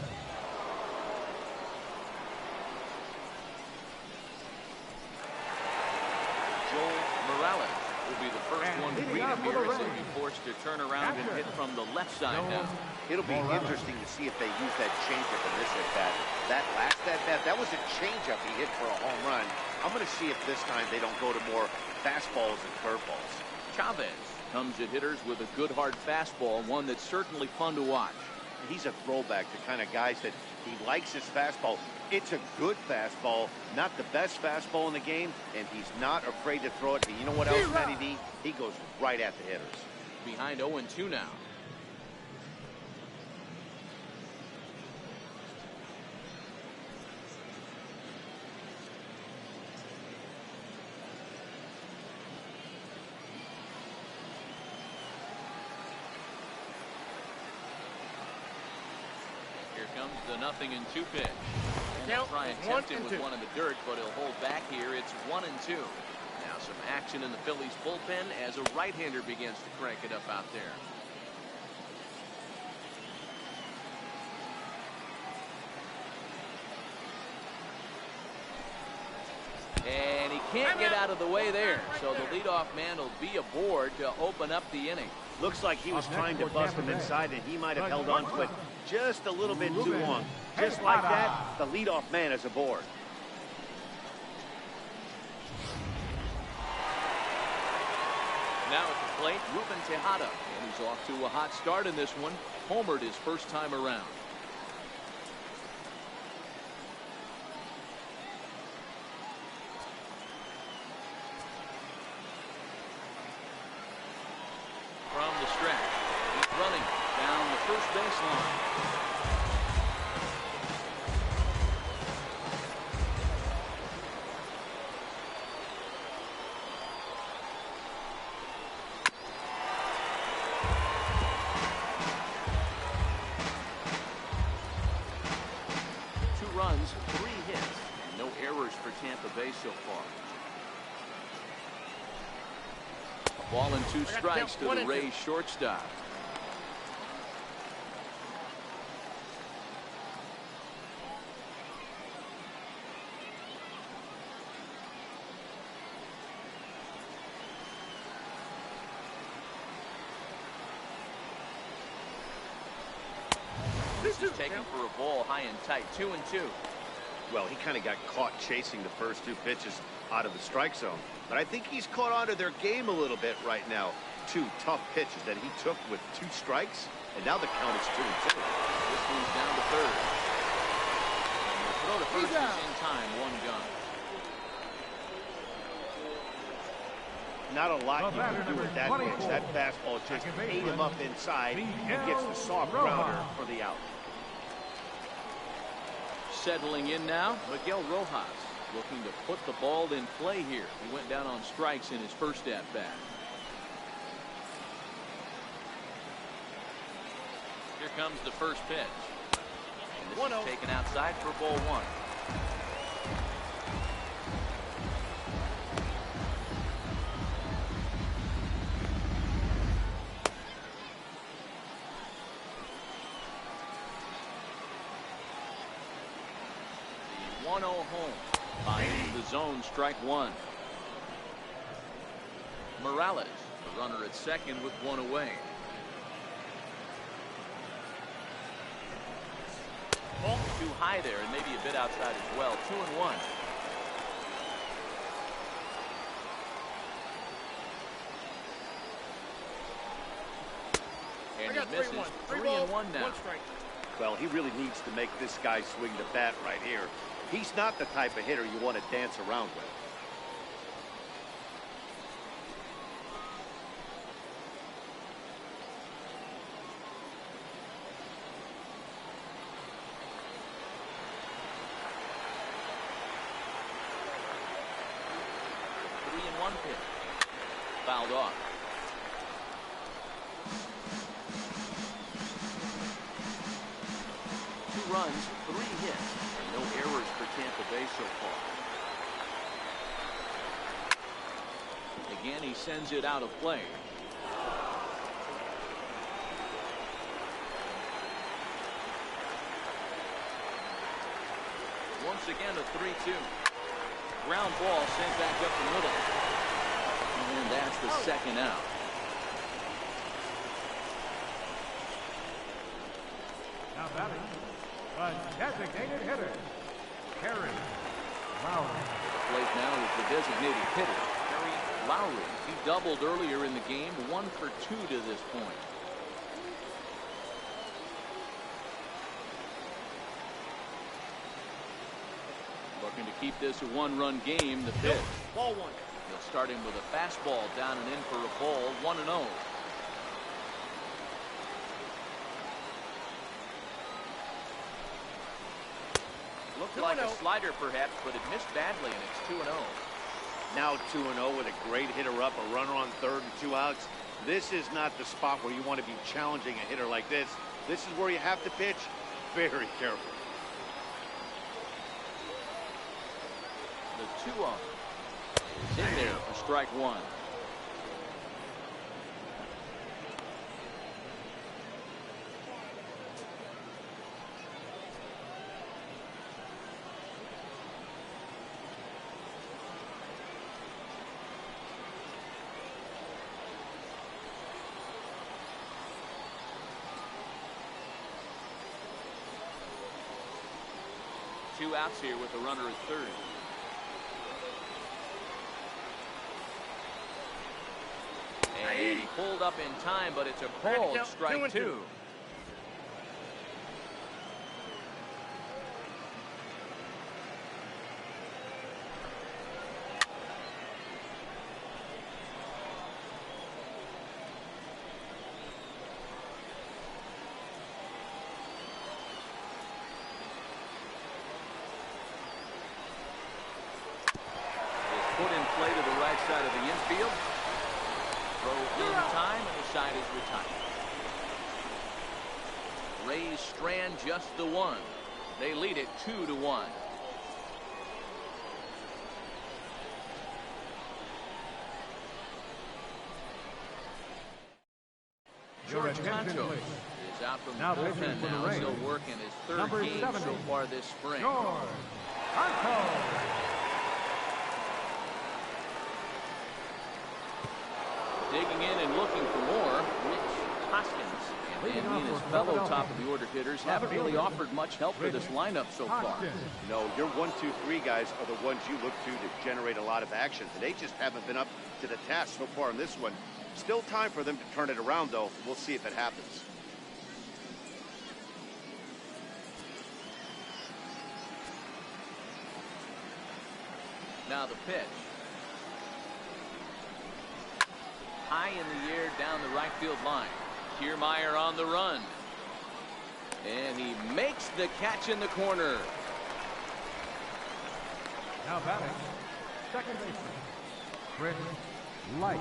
Morales will be the first one to read him here as he'll be forced to turn around and hit from the left side now. It'll be interesting to see if they use that changeup in this at-bat. That last at-bat, that was a changeup he hit for a home run. I'm going to see if this time they don't go to more fastballs and curveballs. Chavez comes at hitters with a good hard fastball, one that's certainly fun to watch. He's a throwback to kind of guys that he likes his fastball. It's a good fastball, not the best fastball in the game, and he's not afraid to throw it. And you know what else, Matty D? He goes right at the hitters. Behind 0-2 now. Here comes the 0-2 pitch. He'll try and tempt him with one in the dirt, but he'll hold back here. It's 1-2. Now some action in the Phillies bullpen as a right-hander begins to crank it up out there. And he can't get out of the way there. So the leadoff man will be aboard to open up the inning. Looks like he was trying to bust him inside, and he might have held on to it just a little bit too long. Just like that, the leadoff man is aboard. Now at the plate, Ruben Tejada. And he's off to a hot start in this one. Homered his first time around. From the stretch, he's running down the first baseline. for Tampa Bay so far. A ball and 2 strikes to the Rays shortstop. This is taken for a ball high and tight. 2-2. Well, he kind of got caught chasing the first 2 pitches out of the strike zone. But I think he's caught on to their game a little bit right now. 2 tough pitches that he took with 2 strikes, and now the count is 2-2. This one's down to third. And the throw to first is in time. 1 gun. Not a lot you can do with that pitch. That fastball just ate him up inside and gets the soft grounder for the out. Settling in now, Miguel Rojas, looking to put the ball in play here. He went down on strikes in his first at-bat. Here comes the first pitch. And this is taken outside for ball 1. The 1-0 home. Finding the zone, strike 1. Morales, the runner at second with 1 away. Ball too high there and maybe a bit outside as well. 2-1. And he misses. 3-1 now. Well, he really needs to make this guy swing the bat right here. He's not the type of hitter you want to dance around with. Pitch. Fouled off. Two runs, 3 hits, and no errors for Tampa Bay so far. Again, he sends it out of play. Once again, a 3-2. Ground ball sent back up the middle. And that's the second out. Now batting, the designated hitter, Harry Lowry. The plate now is the designated hitter, Harry Lowry. He doubled earlier in the game, 1 for 2 to this point. Looking to keep this a 1-run game. The pitch. Ball 1. They'll start him with a fastball down and in for a ball. 1-0. Looked like a slider perhaps, but it missed badly, and it's 2-0. Now 2-0 with a great hitter up, a runner on third and 2 outs. This is not the spot where you want to be challenging a hitter like this. This is where you have to pitch very carefully. The 2-0 is in there for strike 1. Two outs here with a runner at third. And he pulled up in time, but it's a called strike 2. Put in play to the right side of the infield. Throw in time, and the side is retired. Rays strand just the 1. They lead it 2-1. Your George attention, Concho please. is out from Now the pitching bullpen for the now, Rays. still working his third Number game 70, so far this spring. George Concho. Digging in and looking for more, Rich Hoskins. And Leading he and off his for fellow Philadelphia. top of the order hitters haven't really offered much help for this lineup so far. Hoskins. No, your 1, 2, 3 guys are the ones you look to generate a lot of action. And they just haven't been up to the task so far in this one. Still time for them to turn it around, though. We'll see if it happens. Now the pitch. High in the air down the right field line. Kiermaier on the run. And he makes the catch in the corner. Now batting, second baseman, Chris Light.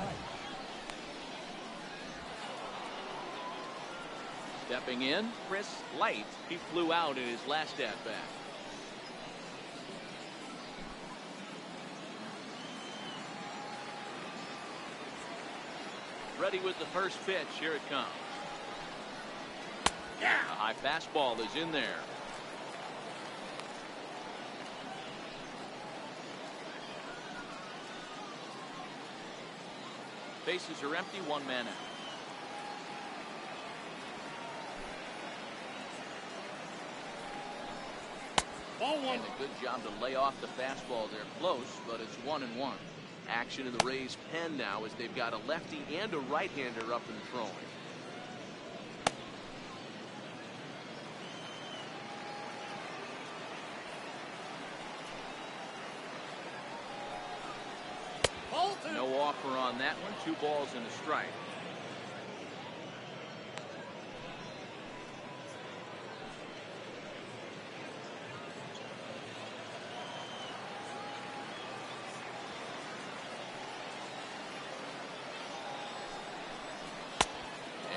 Stepping in, Chris Light. He flew out in his last at-bat. Ready with the first pitch. Here it comes. A high fastball is in there. Bases are empty, one man out. Ball one. And a good job to lay off the fastball there. Close, but it's 1-1. Action in the Rays' pen now as they've got a lefty and a right-hander up and throwing. Ball two. No offer on that one. 2 balls and a strike.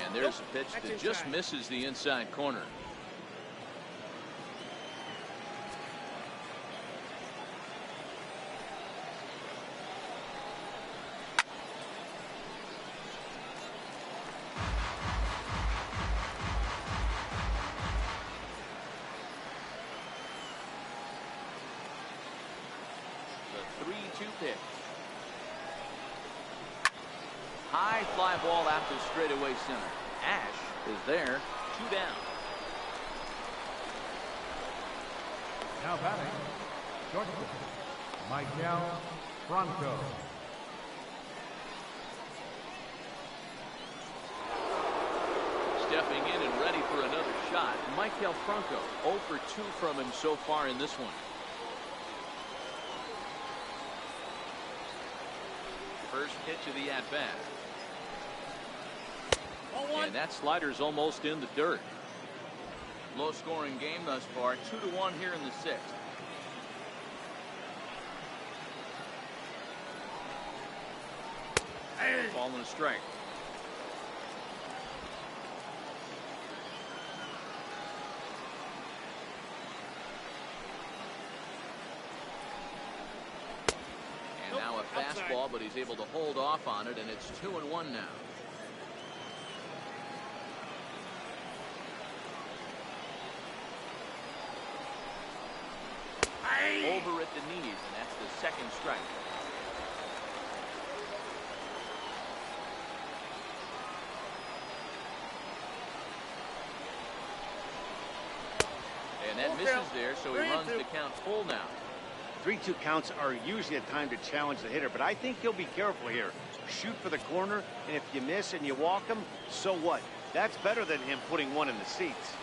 And there's a pitch that just misses the inside corner. The 3-2 pitch. High fly ball after straightaway center. Ash is there. 2 down. Now batting, shortstop, Michael Franco. Stepping in and ready for another shot. Michael Franco 0 for 2 from him so far in this one. First pitch of the at-bat. And that slider's almost in the dirt. Low scoring game thus far. 2-1 here in the 6th. Ball and a strike. And now a fastball, but he's able to hold off on it, and it's 2-1 now. Over at the knees, and that's the second strike. And that misses there, so he runs the count full now. 3-2 counts are usually a time to challenge the hitter, but I think he'll be careful here. Shoot for the corner, and if you miss and you walk him, so what? That's better than him putting one in the seats.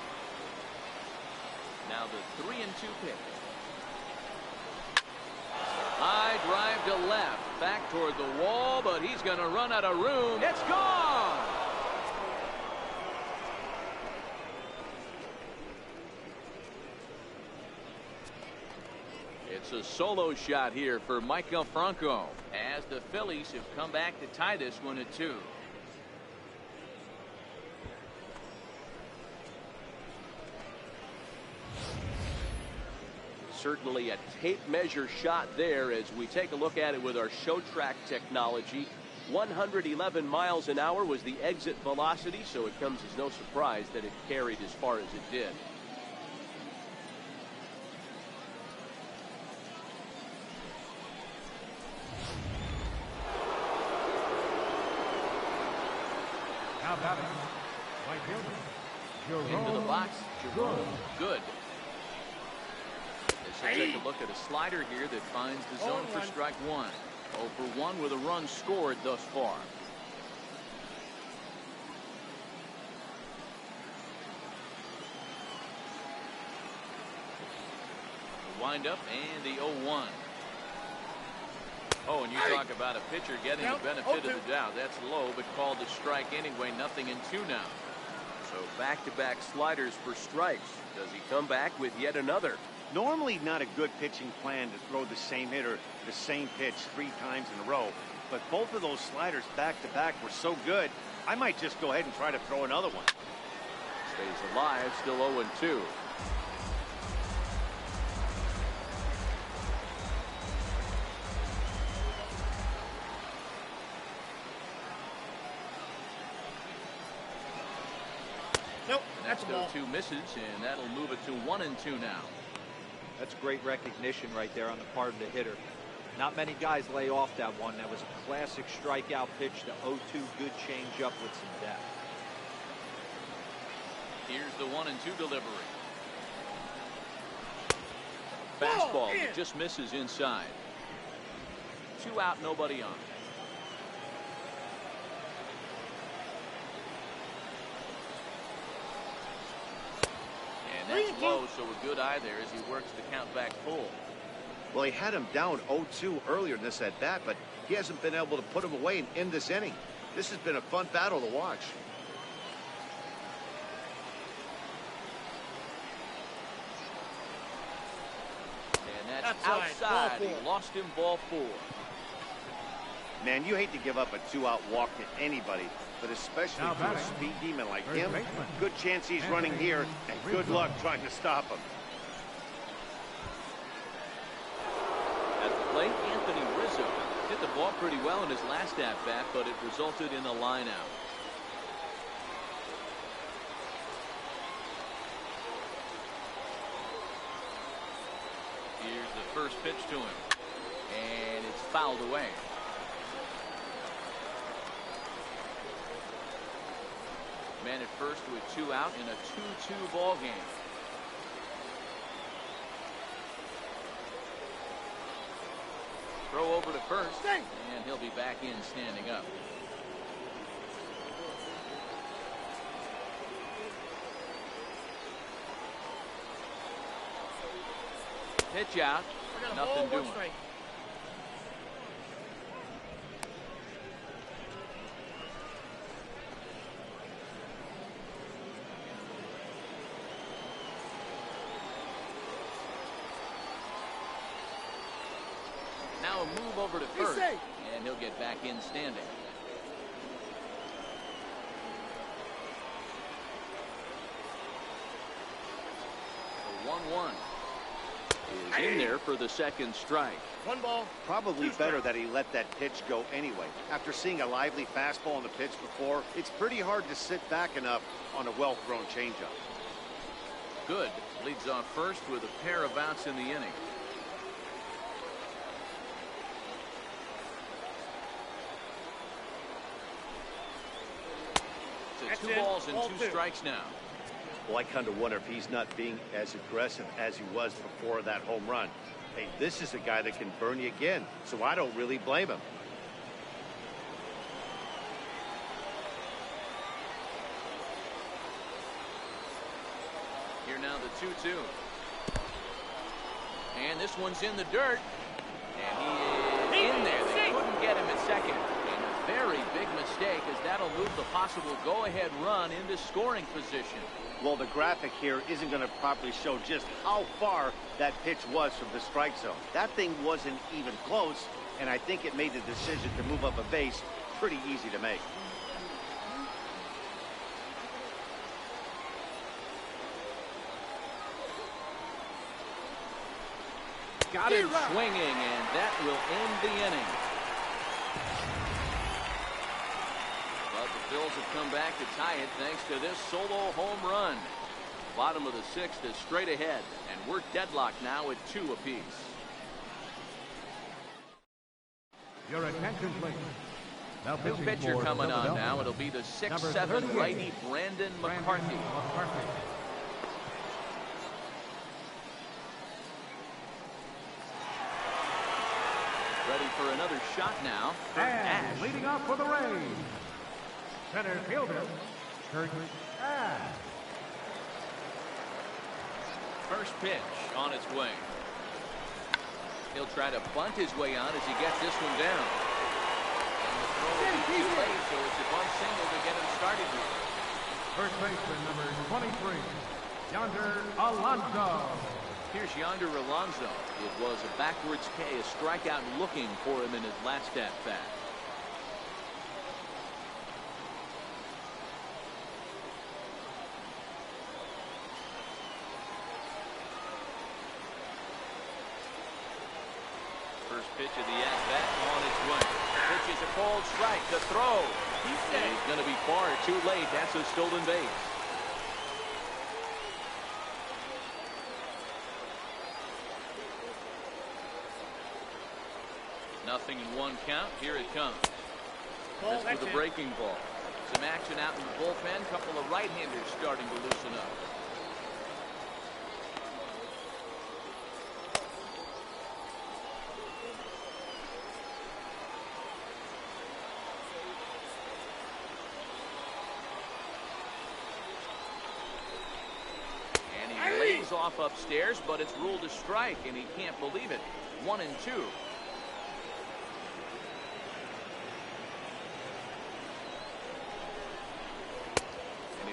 Now the 3-2 pitch. High drive to left, back toward the wall, but he's going to run out of room. It's gone. It's a solo shot here for Michael Franco as the Phillies have come back to tie this one at 2. Certainly a tape measure shot there as we take a look at it with our show track technology. 111 miles an hour was the exit velocity, so it comes as no surprise that it carried as far as it did. Now batting, right fielder, Into the box, Jerome. Good. Let's take a look at a slider here that finds the zone for strike one. 0 for 1 with a run scored thus far. The windup and the 0-1. Oh, and you talk about a pitcher getting the benefit of the doubt. That's low, but called a strike anyway. 0-2 now. So back-to-back sliders for strikes. Does he come back with yet another? Normally not a good pitching plan to throw the same hitter the same pitch 3 times in a row, but both of those sliders back-to-back were so good, I might just go ahead and try to throw another one. Stays alive, still 0-2. Nope, that's a ball. 0-2 misses, and that'll move it to 1-2 now. That's great recognition right there on the part of the hitter. Not many guys lay off that one. That was a classic strikeout pitch to 0-2, good changeup with some depth. Here's the 1-2 delivery. Fastball that just misses inside. 2 out, nobody on. And that's low, so a good eye there as he works the count back full. Well, he had him down 0-2 earlier in this at-bat, but he hasn't been able to put him away and end this inning. This has been a fun battle to watch. And that's outside. He lost him, ball 4. Man, you hate to give up a 2-out walk to anybody, but especially to a speed demon like him. Good chance he's running here, and good luck trying to stop him. At the plate, Anthony Rizzo hit the ball pretty well in his last at-bat, but it resulted in a line out. Here's the first pitch to him, and it's fouled away. Man at first with 2 out in a 2-2 ball game. Throw over to first, and he'll be back in standing up. Pitch out, nothing doing. Now a move over to first, and he'll get back in standing. The 1-1 is in there for the second strike. 1 ball. Probably better that he let that pitch go anyway. After seeing a lively fastball on the pitch before, it's pretty hard to sit back enough on a well-thrown changeup. Good. Leads off first with a pair of outs in the inning. So 2 balls and 2 strikes now. Well, I kind of wonder if he's not being as aggressive as he was before that home run. Hey, this is a guy that can burn you again, so I don't really blame him. Here now the 2-2. And this one's in the dirt. And he is in there. They couldn't get him at second. And a very big mistake, as that'll move the possible go-ahead run into scoring position. Well, the graphic here isn't going to properly show just how far that pitch was from the strike zone. That thing wasn't even close, and I think it made the decision to move up a base pretty easy to make. Got him swinging, and that will end the inning. But the Phils have come back to tie it thanks to this solo home run. Bottom of the sixth is straight ahead, and we're deadlocked now at 2 apiece. Your attention, please. Now New pitcher coming on now. It'll be the 6'7" righty Brandon McCarthy. Ready for another shot now. And leading off for the Rays, center fielder, Kurt Ash. First pitch on its way. He'll try to bunt his way on as he gets this one down. And the throw will be too late, so it's a bunt single to get him started here. First baseman number 23, Yonder Alonso. Here's Yonder Alonso. It was a backwards K, a strikeout looking for him in his last at-bat. First pitch of the at-bat on its way. Pitch is a cold strike. The throw. He's going to be far too late. That's a stolen base. Nothing in one count. Here it comes. This with a breaking ball. Some action out in the bullpen. Couple of right-handers starting to loosen up. And he lays off upstairs, but it's ruled a strike, and he can't believe it. 1-2.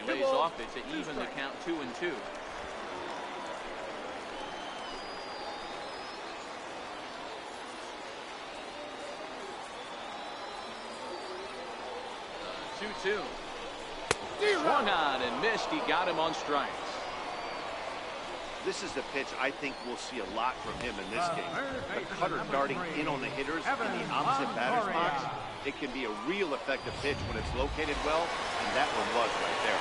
Lays off it to even the count 2-2. Two. Swung on and missed. He got him on strikes. This is the pitch I think we'll see a lot from him in this game. The cutter darting in on the hitters in the opposite batter's box. It can be a real effective pitch when it's located well, and that one was right there.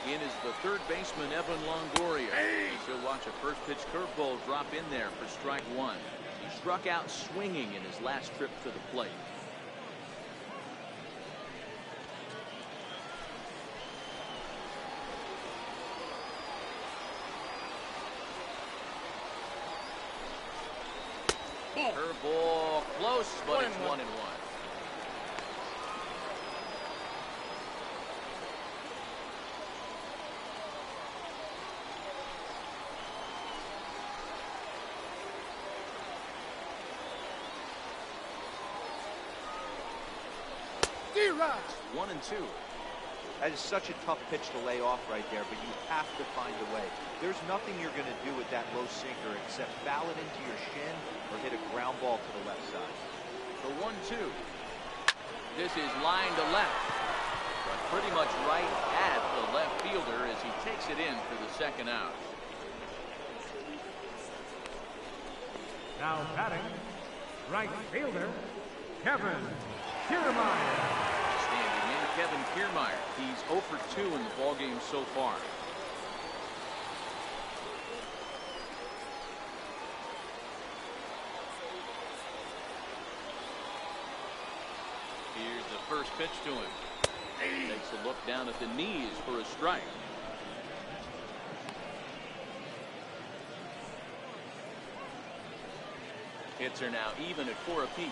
In is the third baseman, Evan Longoria. He'll watch a first pitch curveball drop in there for strike 1. He struck out swinging in his last trip to the plate. Curveball close, but it's 1-1. D-Rod. 1-2. That is such a tough pitch to lay off right there, but you have to find a way. There's nothing you're going to do with that low sinker except foul it into your shin or hit a ground ball to the left side. The 1-2. This is line to left, but pretty much right at the left fielder as he takes it in for the second out. Now batting, right fielder, Kevin Kiermaier. Standing in, Kevin Kiermaier. He's 0 for 2 in the ballgame so far. Here's the first pitch to him. Takes a look down at the knees for a strike. Hits are now even at 4 apiece.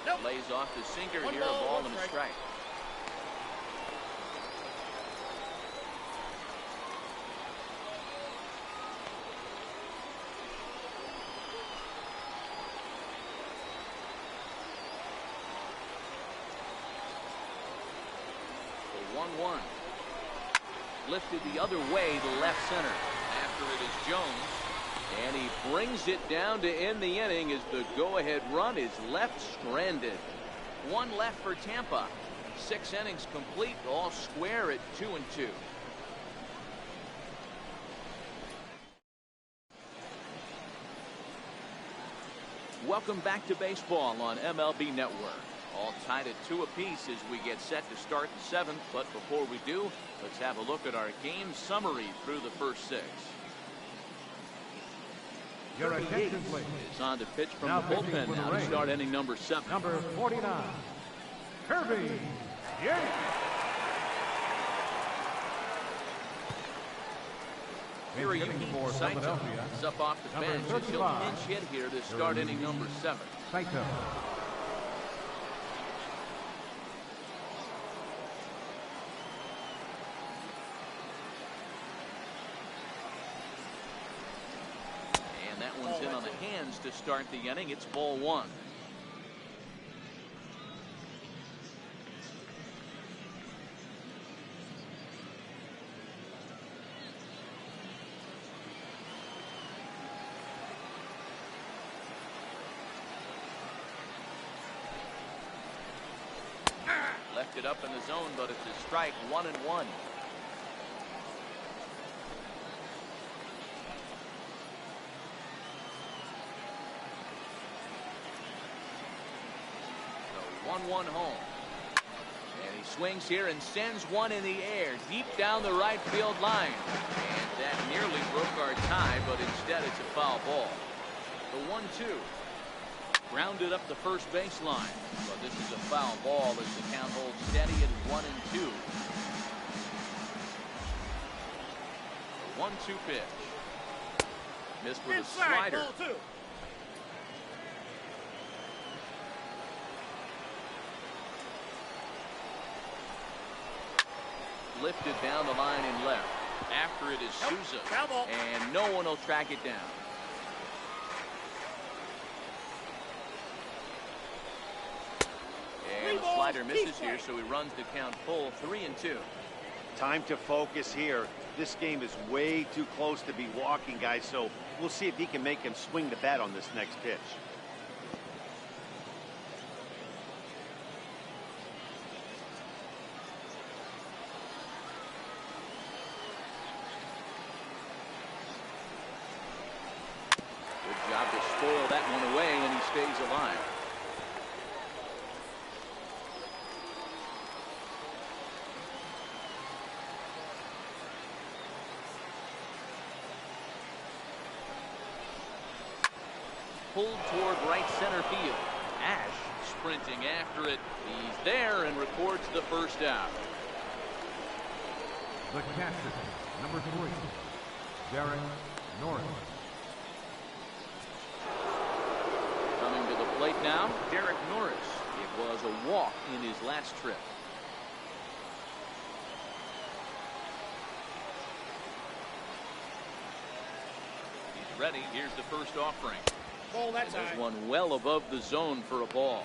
Nope. Lays off the sinker. One Here, a ball, ball one and a strike. The 1-1. Lifted the other way to left center. After it is Jones. And he brings it down to end the inning as the go-ahead run is left stranded. 1 left for Tampa. 6 innings complete, all square at 2-2. Welcome back to baseball on MLB Network. All tied at 2 apiece as we get set to start the 7th. But before we do, let's have a look at our game summary through the first 6. Your attention, please. It's on to pitch from Now the pitching bullpen for the now to Rays. start inning number 7. Number 49, Kirby Yates. Here Hitting for Saito Philadelphia, is up off the number bench as he'll 35. pinch hit here to start inning number 7. Saito. And that one's in on the hands to start the inning. It's ball 1. Left it up in the zone, but it's a strike. 1-1. So 1-1 home. And he swings here and sends one in the air deep down the right field line. And that nearly broke our tie, but instead it's a foul ball. The 1-2. Grounded up the first baseline, but this is a foul ball as the count holds steady at 1-2. The 1-2 pitch. Missed with a slider. Ball 2. Lifted down the line and left. After it is Souza, Foul ball. and no one will track it down. And the slider misses here, so he runs the count full. 3-2. Time to focus here. This game is way too close to be walking, guys, so we'll see if he can make him swing the bat on this next pitch. Good job to spoil that one away, and he stays alive. Pulled toward right center field. Ash sprinting after it. He's there and records the first out. The catcher, number 3, Derek Norris. Coming to the plate now, Derek Norris. It was a walk in his last trip. He's ready. Here's the first offering. Ball that And there's side. one well above the zone for a ball.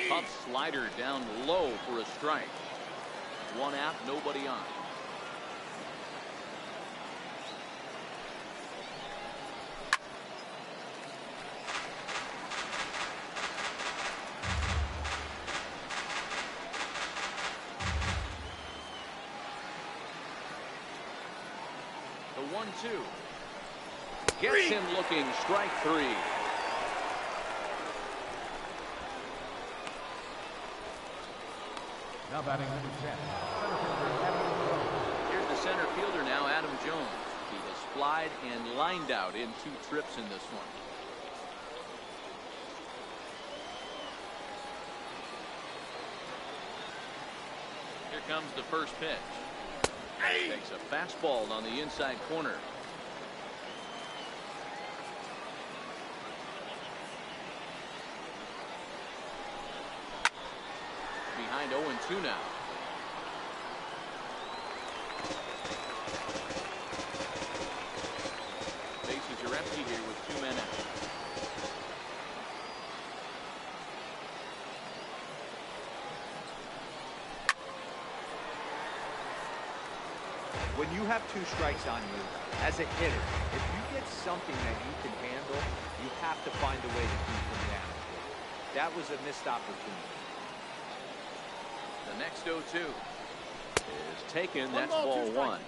Tough slider down low for a strike. 1 out, nobody on. The 1-2. Gets him looking. Strike 3. Now batting number 10, center fielder Adam Jones. Here's the center fielder now, Adam Jones. He has flied and lined out in 2 trips in this one. Here comes the first pitch. Takes a fastball on the inside corner. Behind 0-2 now. Bases are empty here with 2 men out. When you have 2 strikes on you, as a hitter, if you get something that you can handle, you have to find a way to keep them down. That was a missed opportunity. The next 0-2 is taken. That's ball 1.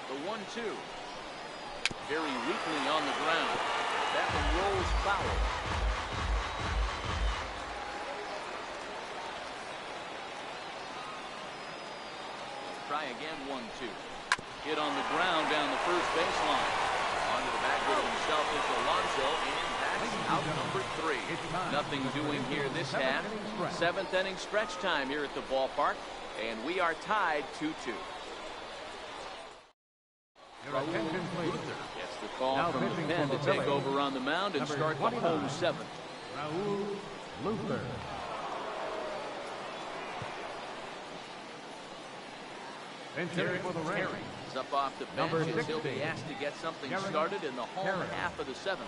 The 1-2. Very weakly on the ground. That one rolls foul. Try again, 1-2. Hit on the ground down the first baseline. Onto the back foot of himself is Alonso, and that's out number 3. Nothing doing here this half. 7th inning stretch time here at the ballpark, and we are tied 2-2. Gets the call from the pen to take over on the mound and start the home 7th. Raul Luther. For the Rays. He's up off the bench as he'll be asked to get something started in the home half of the 7th.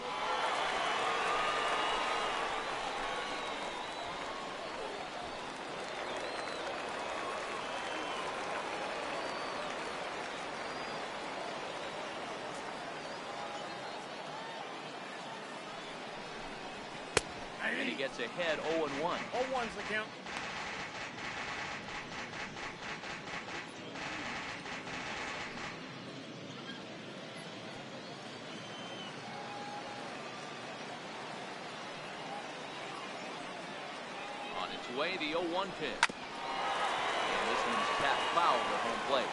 And he gets ahead 0-1. 0-1's the count. On its way, the 0-1 pitch. And this one's tapped foul to home plate.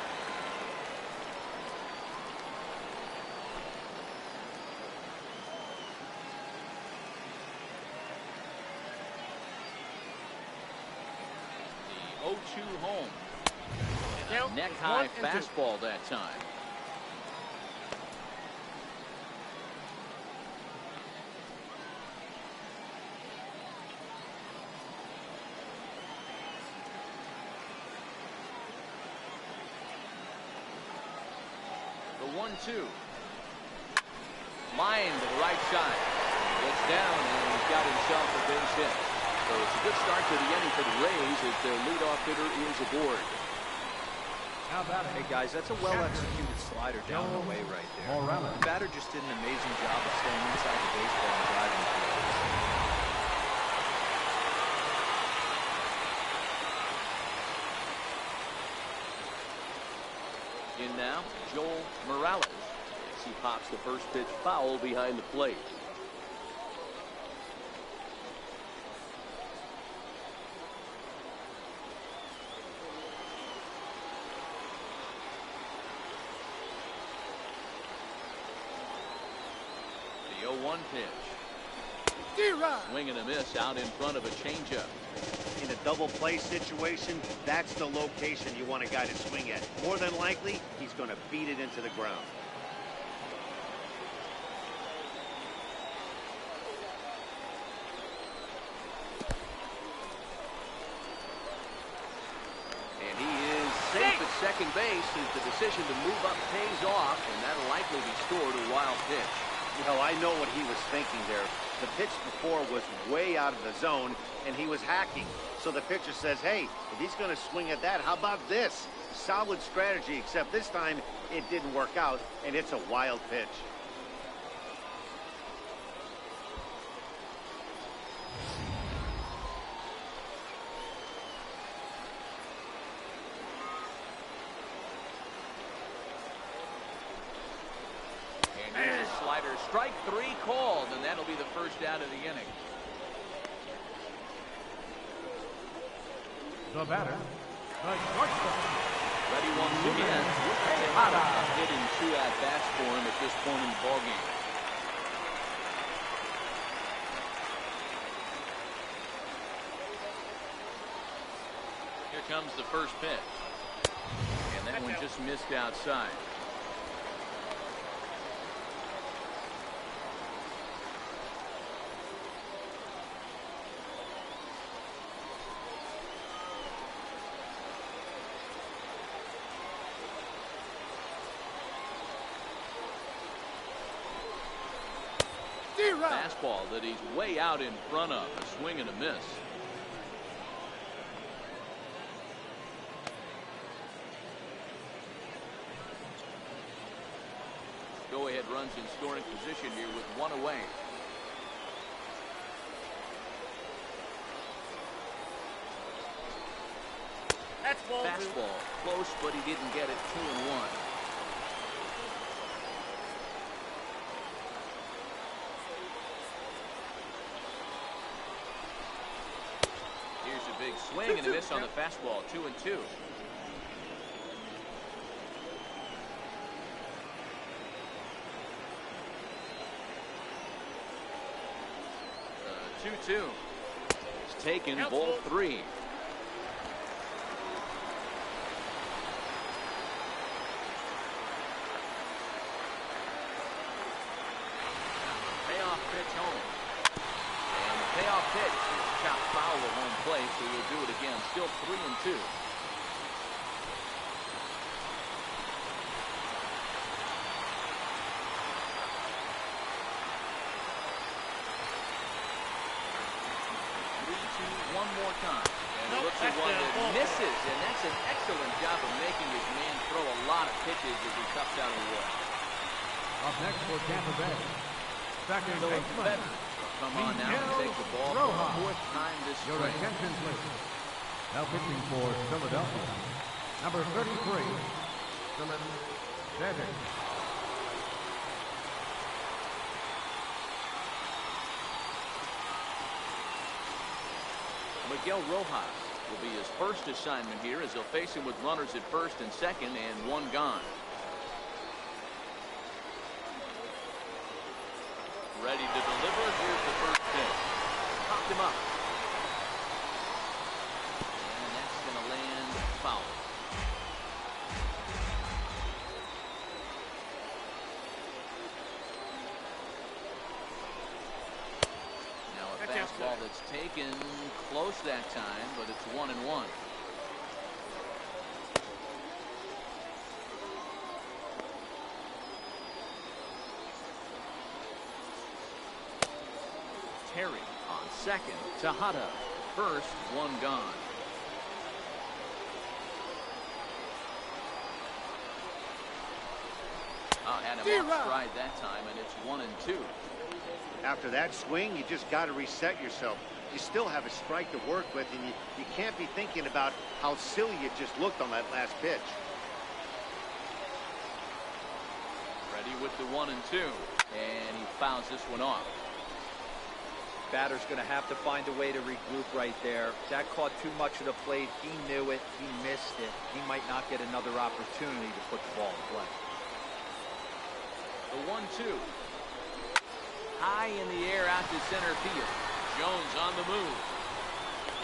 The 0-2 home. And a neck-high fastball that time. The 1-2. Line to the right side. Gets down and he's got himself a base hit. So it's a good start to the inning for the Rays as their leadoff hitter is aboard. Hey guys, that's a well-executed slider down the way right there. The batter just did an amazing job of staying inside the baseball and driving the field. In now, Joel Morales. As he pops the first pitch foul behind the plate. The 0-1 pitch. Swing and a miss out in front of a changeup. In a double play situation, that's the location you want a guy to swing at. More than likely, he's going to beat it into the ground. And he is safe at second base as the decision to move up pays off, and that'll likely be scored a wild pitch. You know, I know what he was thinking there. The pitch before was way out of the zone, and he was hacking. So the pitcher says, hey, if he's going to swing at that, how about this? Solid strategy, except this time it didn't work out, and it's a wild pitch. And here's a slider. Strike 3 called, and that'll be the first out of the inning. The batter, the shortstop. Ready once again. Tejada hitting 2 at-bats for him at this point in the ballgame. Here comes the first pitch. And that one just missed outside. Fastball that he's way out in front of. A swing and a miss. Go-ahead runs in scoring position here with one away. That's ball Fastball close, but he didn't get it. 2-1. Here's a big swing and a miss on the fastball. 2-2. 2-2. It's taken. Ball 3. Payoff pitch home. And the payoff pitch is chopped foul at home plate, so he'll do it again. Still 3-2. One more time. And he looks at one that misses, and that's an excellent job of making his man throw a lot of pitches as he cuts out a walk. Up next for Tampa Bay, second baseman. Come on now and take the ball for the fourth time this Your spring. attention, please. Now pitching for Philadelphia, number 33, Phillies Sixers. Miguel Rojas will be his first assignment here as he'll face him with runners at first and second and one gone. Ready to deliver. Here's the first pitch. Popped him up. And that's going to land foul. Fastball that's taken close that time, but it's 1-1. Terry on second. Tejada first. One gone. Had him off stride that time, and it's 1-2. After that swing, you just got to reset yourself. You still have a strike to work with, and you can't be thinking about how silly you just looked on that last pitch. Ready with the 1-2, and he fouls this one off. Batter's going to have to find a way to regroup right there. That caught too much of the plate. He knew it. He missed it. He might not get another opportunity to put the ball in play. The 1-2. High in the air out to center field. Jones on the move.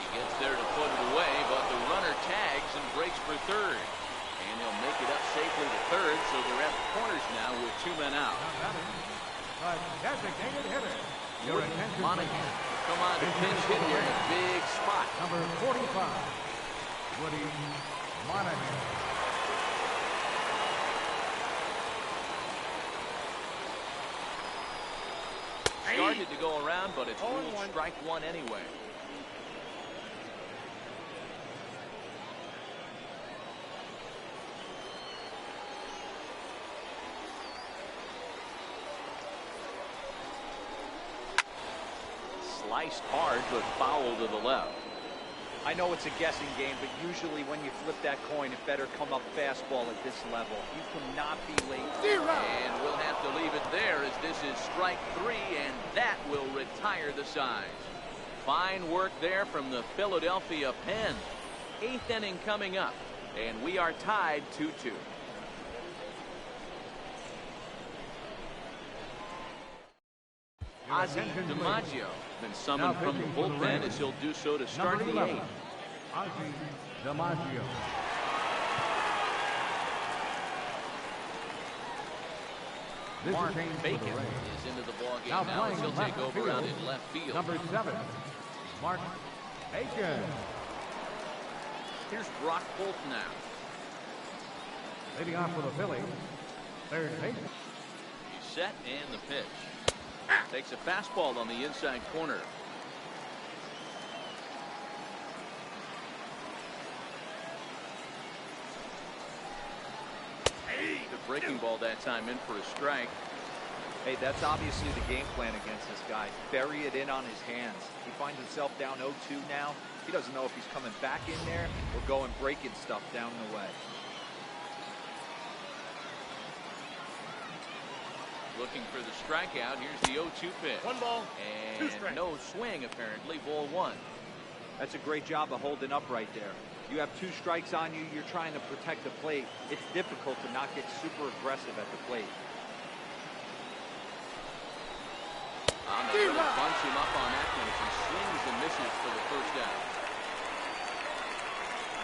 He gets there to put it away, but the runner tags and breaks for third. And he'll make it up safely to third, so they're at the corners now with 2 men out. A designated hitter. Your attention, Monahan please. come on to pinch hit here in a big spot. Number 45, Woody Monahan. Started to go around, but it's ruled strike one anyway. Sliced hard, but foul to the left. I know it's a guessing game, but usually when you flip that coin, it better come up fastball at this level. You cannot be late. And we'll have to leave it there as this is strike 3, and that will retire the side. Fine work there from the Philadelphia pen. 8th inning coming up, and we are tied 2-2. Ozzie DiMaggio been summoned from the bullpen as he'll do so to start the 8th. Ozzie DiMaggio. Mark Bacon is into the ballgame now as he'll take over out in left field. Number 7, Mark Bacon. Here's Brock Holt now. Leading off for the Phillies, third baseman. He's set and the pitch. Takes a fastball on the inside corner. The breaking ball that time in for a strike. Hey, that's obviously the game plan against this guy. Bury it in on his hands. He finds himself down 0-2 now. He doesn't know if he's coming back in there or going breaking stuff down the way. Looking for the strikeout. Here's the 0-2 pitch. 1 ball, 2 And strikes. no swing, apparently. Ball 1. That's a great job of holding up right there. You have 2 strikes on you. You're trying to protect the plate. It's difficult to not get super aggressive at the plate. They really bunch him up on that one as he swings and misses for the first out.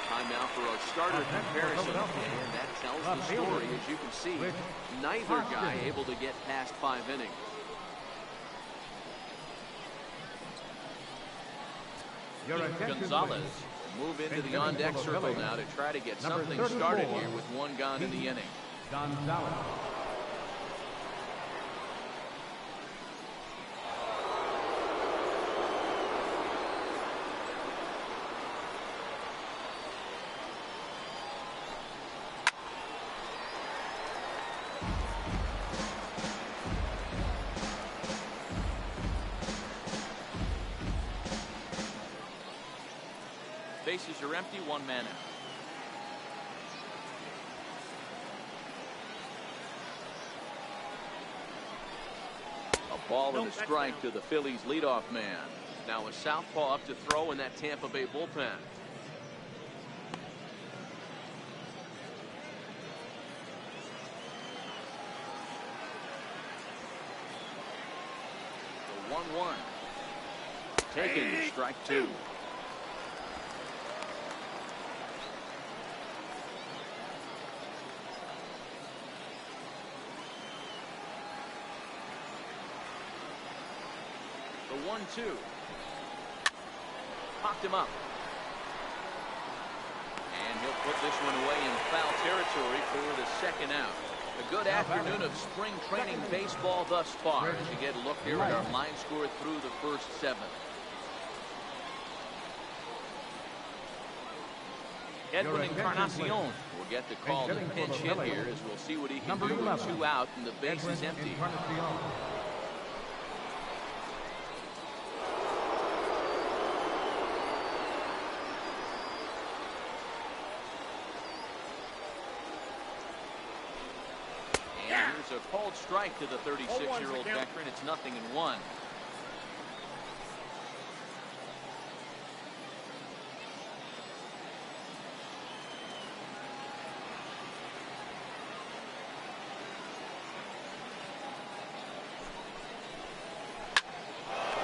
Time now for a starter comparison, and that tells the story. As you can see, neither guy able to get past 5 innings. Gonzalez will move into the on-deck circle now to try to get something started here with 1 gone in the inning. Gonzalez. Bases are empty, 1 man out. A ball and a strike to the Phillies leadoff man. Now a southpaw up to throw in that Tampa Bay bullpen. The 1-1. Taken, strike 2. The 1-2. Popped him up. And he'll put this one away in foul territory for the second out. A good afternoon of spring training baseball thus far as you get a look here at our line score through the first 7. Edwin Encarnacion will get the call to pinch hit here as we'll see what he can do with 2 out and the base is empty. A cold strike to the 36-year-old veteran. It's 0-1.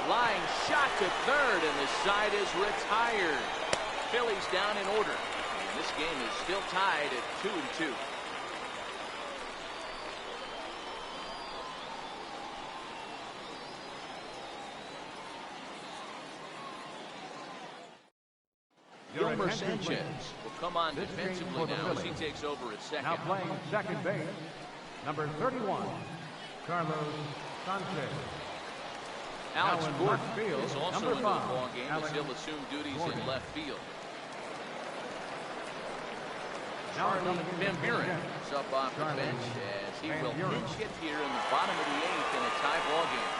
Line shot to third, and the side is retired. Phillies down in order. And this game is still tied at 2-2. Gilmer Sanchez will come on defensively now as he takes over at second. Now playing second base, number 31, Carlos Sanchez. Alex Now in Gordon left field, is also number into the 5, ball game as Alex he'll assume duties Gordon. in left field. Now Charlie coming in Van Buren again, is up off the Charlie bench as he Van will Buren. pinch hit here in the bottom of the 8th in a tie ball game.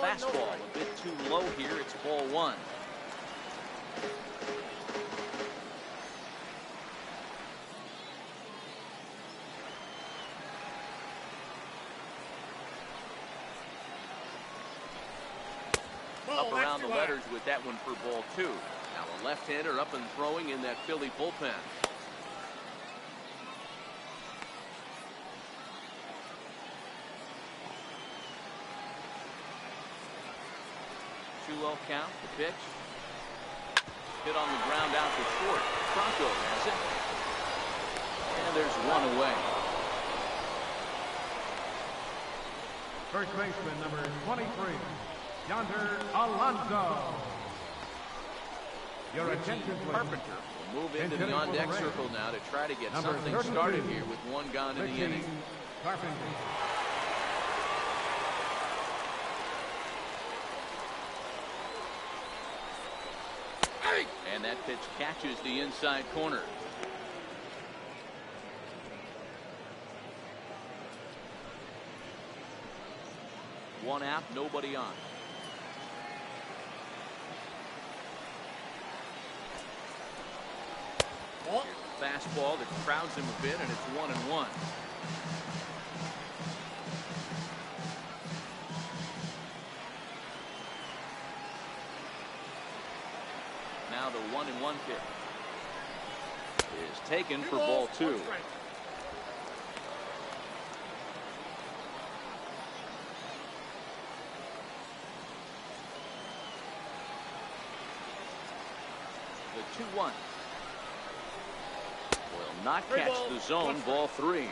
Fastball a bit too low here. It's ball 1. Up around the letters with that one for ball 2. Now a left-hander up and throwing in that Philly bullpen. 2-0 count, the pitch. Hit on the ground out to short. Franco has it. And there's 1 away. First baseman, number 23, Yonder Alonso. Your attention, please. Carpenter will move into the on-deck circle now to try to get something started here with one gone in the inning. Carpenter. And that pitch catches the inside corner. One out, nobody on. Here's the fastball that crowds him a bit, and it's 1-1. Now the 1-1 pitch is taken for ball 2. The 2-1 will not catch the zone. Ball 3. There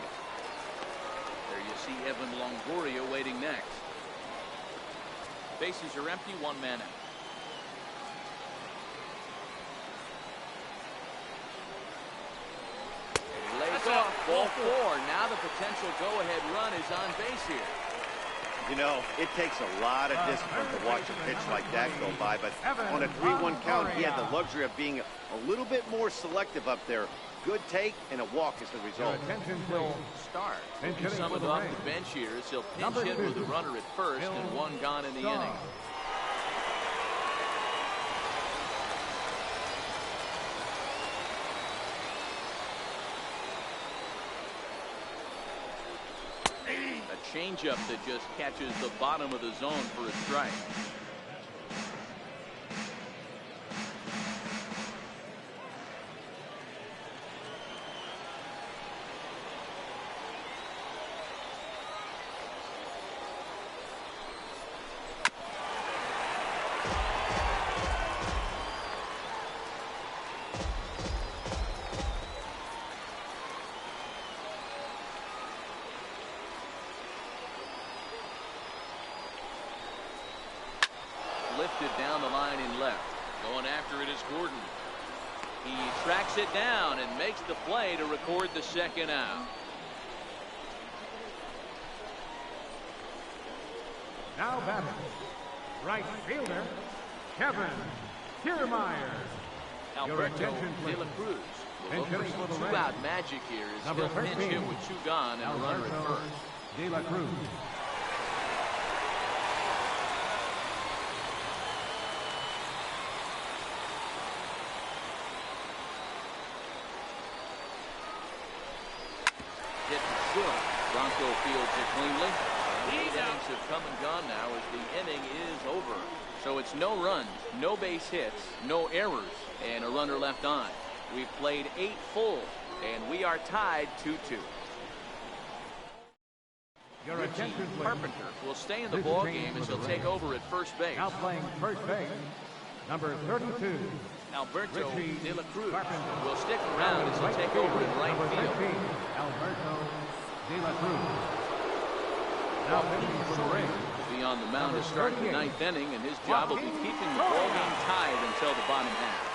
you see Evan Longoria waiting next. Bases are empty, one man out. Off, ball 4. Now the potential go-ahead run is on base here. You know, it takes a lot of discipline to watch a pitch like that go by, but on a 3-1 count, he had the luxury of being a little bit more selective up there. Good take and a walk is the result. Will start. He'll summon off the bench here as he'll pinch hit with a runner at first and one gone in the inning. A changeup that just catches the bottom of the zone for a strike. Lifted down the line in left. Going after it is Gordon. He tracks it down and makes the play to record the second out. Now batting, right fielder, Kevin Kiermaier. Alberto De La Cruz will look for some two-out magic here as he'll pinch hit with two gone and a runner at first. De La Cruz. Bronco fields it cleanly. The 8 innings have come and gone now as the inning is over. So it's no runs, no base hits, no errors, and a runner left on. We've played 8 full, and we are tied 2-2. Your attention, please. Carpenter will stay in the ball game as he'll take over at first base. Now playing first base, number 32. Alberto De La Cruz will stick around as he'll take over in right field. Alberto De La Cruz. Now pitching for the Rays will be on the mound to start the 9th inning, and his job will be keeping the ball game tied until the bottom half.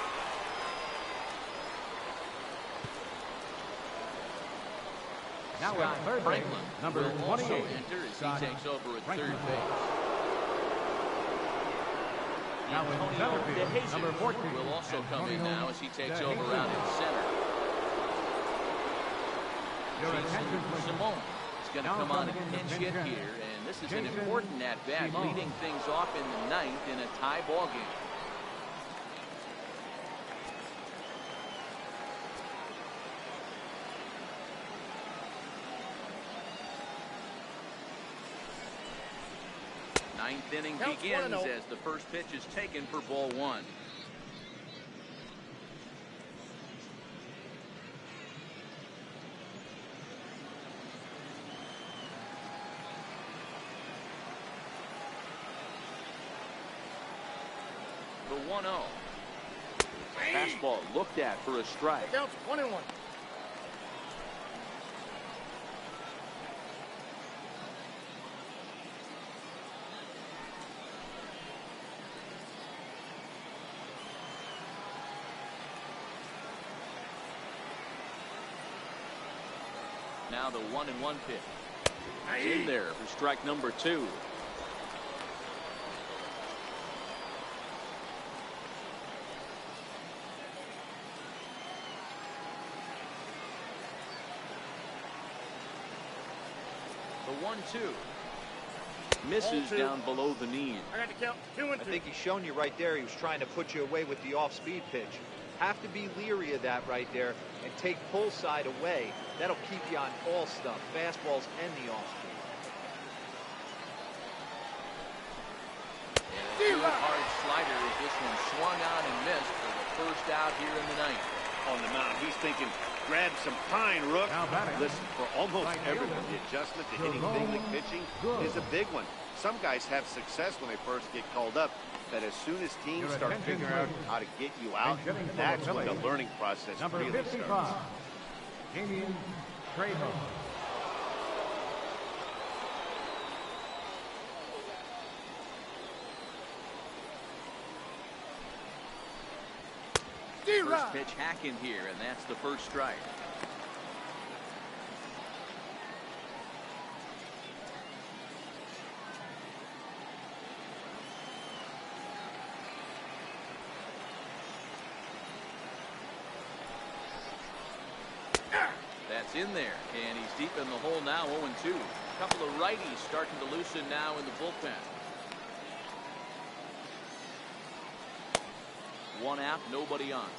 Now Scott at third Franklin base, number will 28. also enter as he takes over at third base. Now Antonio in De center field, number 14. will also come in now as he takes De over Jesus. out in center. Your attention, please. Simone is going to come on and pinch hit here, and this is an important at-bat, leading things off in the 9th in a tie ball game. Ninth inning begins as the first pitch is taken for ball 1. The 1-0. Fastball looked at for a strike. Counts 1-1. Now the 1-1 pitch. In there for strike number 2. The 1-2 misses down below the knees. I got to count 2 and 2. I think he's shown you right there. He was trying to put you away with the off-speed pitch. Have to be leery of that right there and take pull side away. That'll keep you on all stuff, fastballs and the off-speed. And a good hard slider as this one swung on and missed for the first out here in the ninth. On the mound, he's thinking, grab some pine, Rook. Now batting. Listen, for almost everyone, the adjustment to hitting big league pitching is a big one. Some guys have success when they first get called up, but as soon as teams start figuring out how to get you out, that's when the learning process Number really 55, starts. Damian Trejo. First pitch hack in here, and that's the first strike. That's in there, and he's deep in the hole now. 0-2. A couple of righties starting to loosen now in the bullpen. One out, nobody on.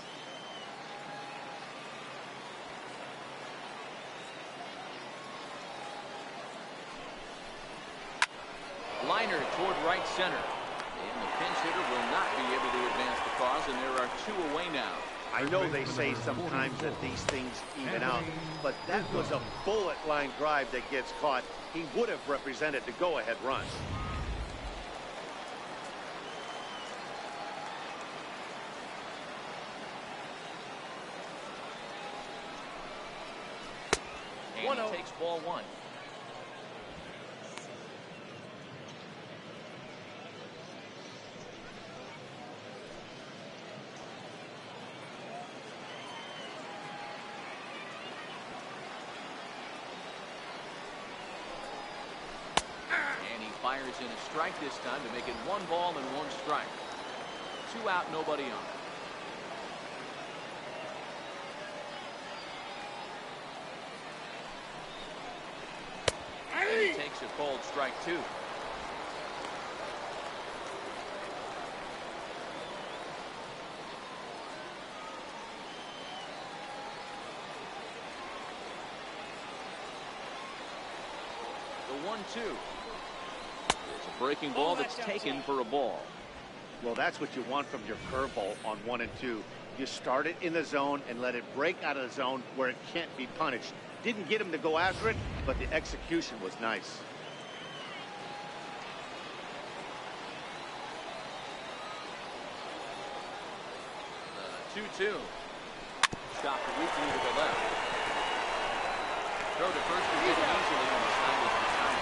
Liner toward right center. And the pinch hitter will not be able to advance the cause, and there are 2 away now. I know they say sometimes that these things even out, but that was a bullet line drive that gets caught. He would have represented the go-ahead run. And he takes ball 1. And he fires in a strike this time to make it 1 ball and 1 strike. 2 out, nobody on. And he takes a cold strike 2. The 1-2. It's a breaking ball that's taken for a ball. Well, that's what you want from your curveball on 1 and 2. You start it in the zone and let it break out of the zone where it can't be punished. Didn't get him to go after it, but the execution was nice. The 2-2. Stopped weakly to the left. Throw to first to get it easily on the side of the time.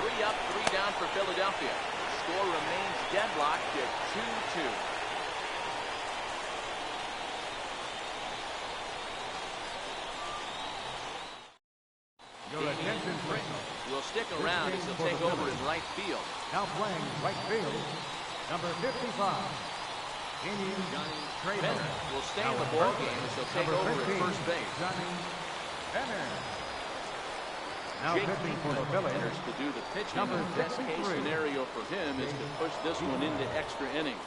3 up, 3 down for Philadelphia. Score remains deadlocked at 2-2. Your attention, please. Will stick around as he'll take over in right field. Now playing right field, number 55, Damian Trejo. Benner will stay in the ball game as he'll take over at first base. Johnny Benner. Now Jake pitching for the Diekman Phillies, enters to do the pitching. number The best case 53. scenario for him is to push this one into extra innings.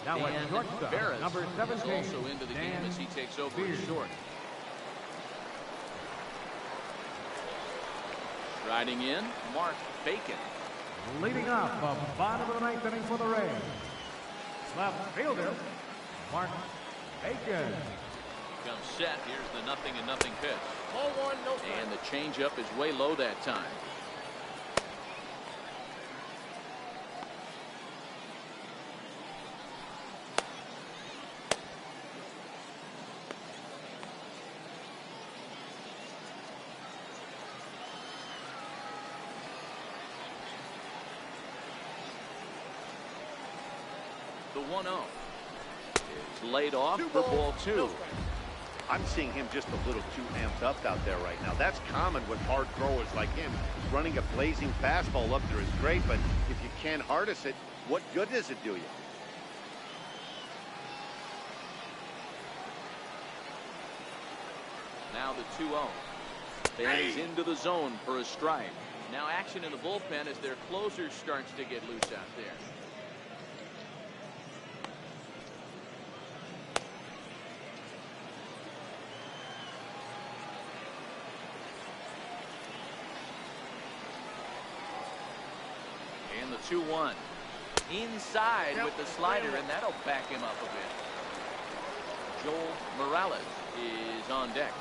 Now at And shortstop, Barris number is 17, also into the game Dan as he takes over at Beard. short. Riding in, Mark Bacon. Leading off the bottom of the ninth inning for the Rays, left fielder, Mark Bacon. Comes set. Here's the 0-0 pitch. Ball 1, no strike. And the changeup is way low that time. The 1-0. laid off for ball 2. I'm seeing him just a little too amped up out there right now. That's common with hard throwers like him. Running a blazing fastball up there is great, but if you can't harness it, what good does it do you? Now the 2-0. And he's into the zone for a strike. Now action in the bullpen as their closer starts to get loose out there. And the 2-1. Inside with the slider, and that'll back him up a bit. Joel Morales is on deck.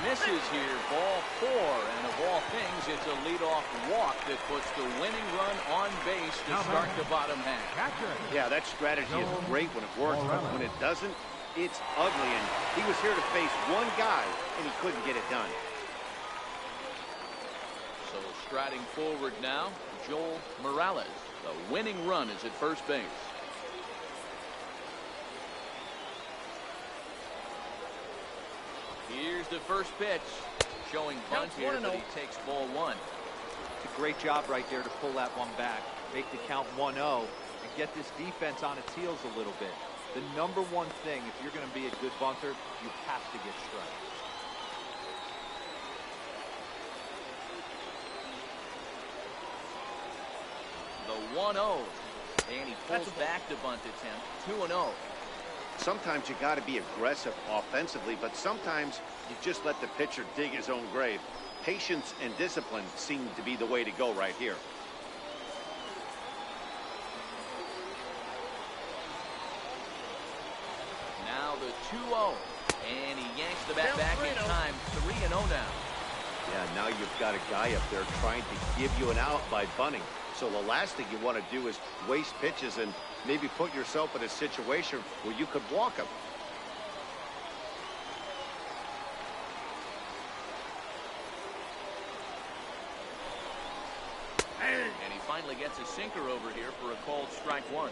Misses here, ball 4, and of all things, it's a leadoff walk that puts the winning run on base to start the bottom half. Yeah, that strategy is great when it works, but when it doesn't, it's ugly, and he was here to face one guy, and he couldn't get it done. So striding forward now, Joel Morales. The winning run is at first base. Here's the first pitch. Showing bunt here, but he takes ball 1. It's a great job right there to pull that one back, make the count 1-0, and get this defense on its heels a little bit. The number one thing, if you're going to be a good bunter, you have to get strikes. The 1-0, and he pulls back the bunt attempt. 2-0. Sometimes you got to be aggressive offensively, but sometimes you just let the pitcher dig his own grave. Patience and discipline seem to be the way to go right here. Now the 2-0, and he yanks the bat back in time. 3-0 now. Yeah, now you've got a guy up there trying to give you an out by bunting. So the last thing you want to do is waste pitches and maybe put yourself in a situation where you could walk him. And he finally gets a sinker over here for a called strike 1.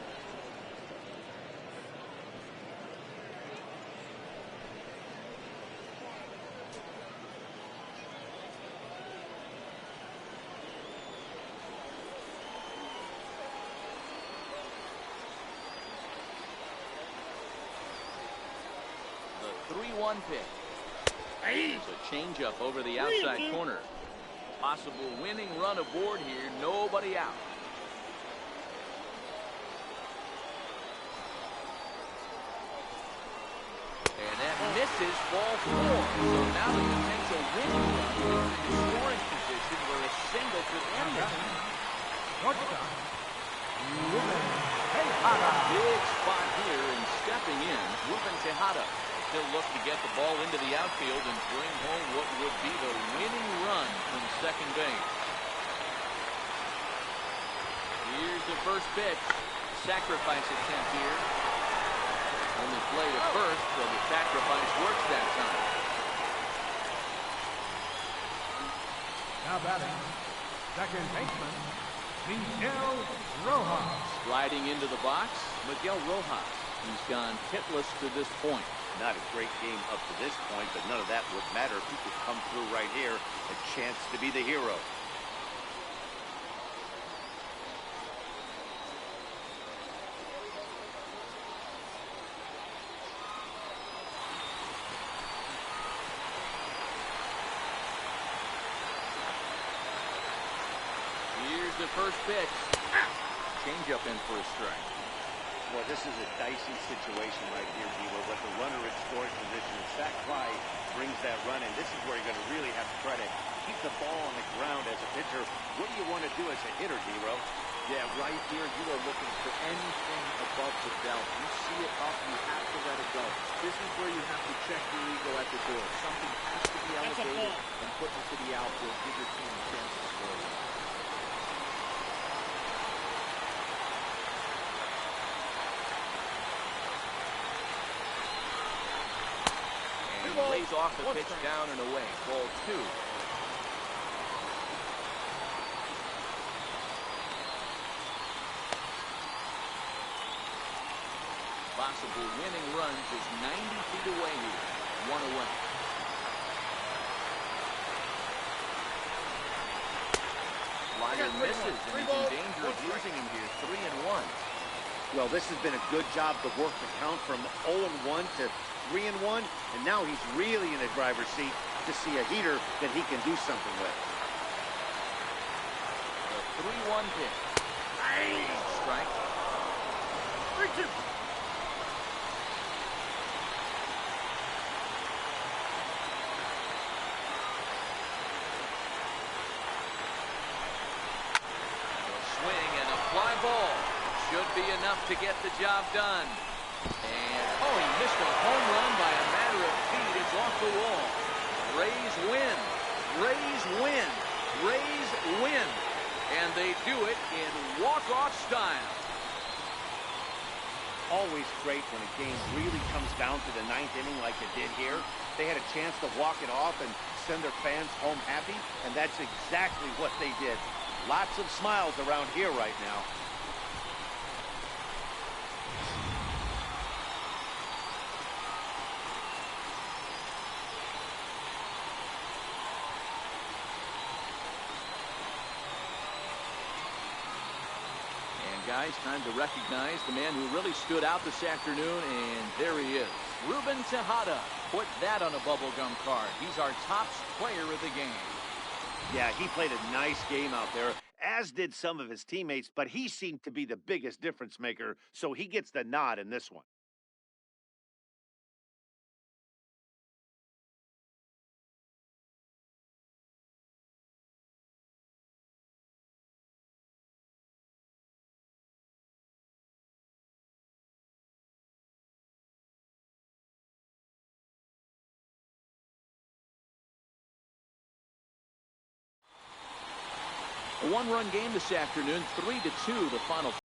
The 3-1 pitch. It's a changeup over the outside corner. Possible winning run aboard here. Nobody out. And that misses ball 4. So now the potential winning run is in a scoring position where a single could end it. Big spot here, and stepping in, Ruben Tejada. He'll look to get the ball into the outfield and bring home what would be the winning run from second base. Here's the first pitch. Sacrifice attempt here. Only played at first, so the sacrifice works that time. Now batting, second baseman, Miguel Rojas. Sliding into the box, Miguel Rojas. He's gone hitless to this point. Not a great game up to this point, but none of that would matter if he could come through right here. A chance to be the hero. Here's the first pitch. Change up in for a strike. Boy, this is a dicey situation right here, Devo. With the runner at scoring position, a sac fly brings that run in. This is where you're going to really have to try to keep the ball on the ground as a pitcher. What do you want to do as a hitter, Devo? Yeah, right here, you are looking for anything above the belt. You see it up, you have to let it go. This is where you have to check your ego at the door. Something has to be elevated and put into the outfield. Give your team a chance to score. He balls, lays off the one pitch strike. down and away. Ball 2. Possible winning run just 90 feet away here. 1 away. Slider misses, and he's in danger of losing him here. 3-1. Well, this has been a good job to work the count from 0-1 to 3-1, and now he's really in a driver's seat to see a heater that he can do something with. The 3-1 pitch. Strike. 3-2. Swing and a fly ball. Should be enough to get the job done. And, oh, he missed a home run by a matter of feet. It's off the wall. Rays win. Rays win. Rays win. And they do it in walk-off style. Always great when a game really comes down to the 9th inning like it did here. They had a chance to walk it off and send their fans home happy, and that's exactly what they did. Lots of smiles around here right now. And guys, time to recognize the man who really stood out this afternoon, and there he is. Ruben Tejada. Put that on a bubblegum card. He's our top player of the game. Yeah, he played a nice game out there, as did some of his teammates, but he seemed to be the biggest difference maker, so he gets the nod in this one. A one-run game this afternoon, 3-2 the final.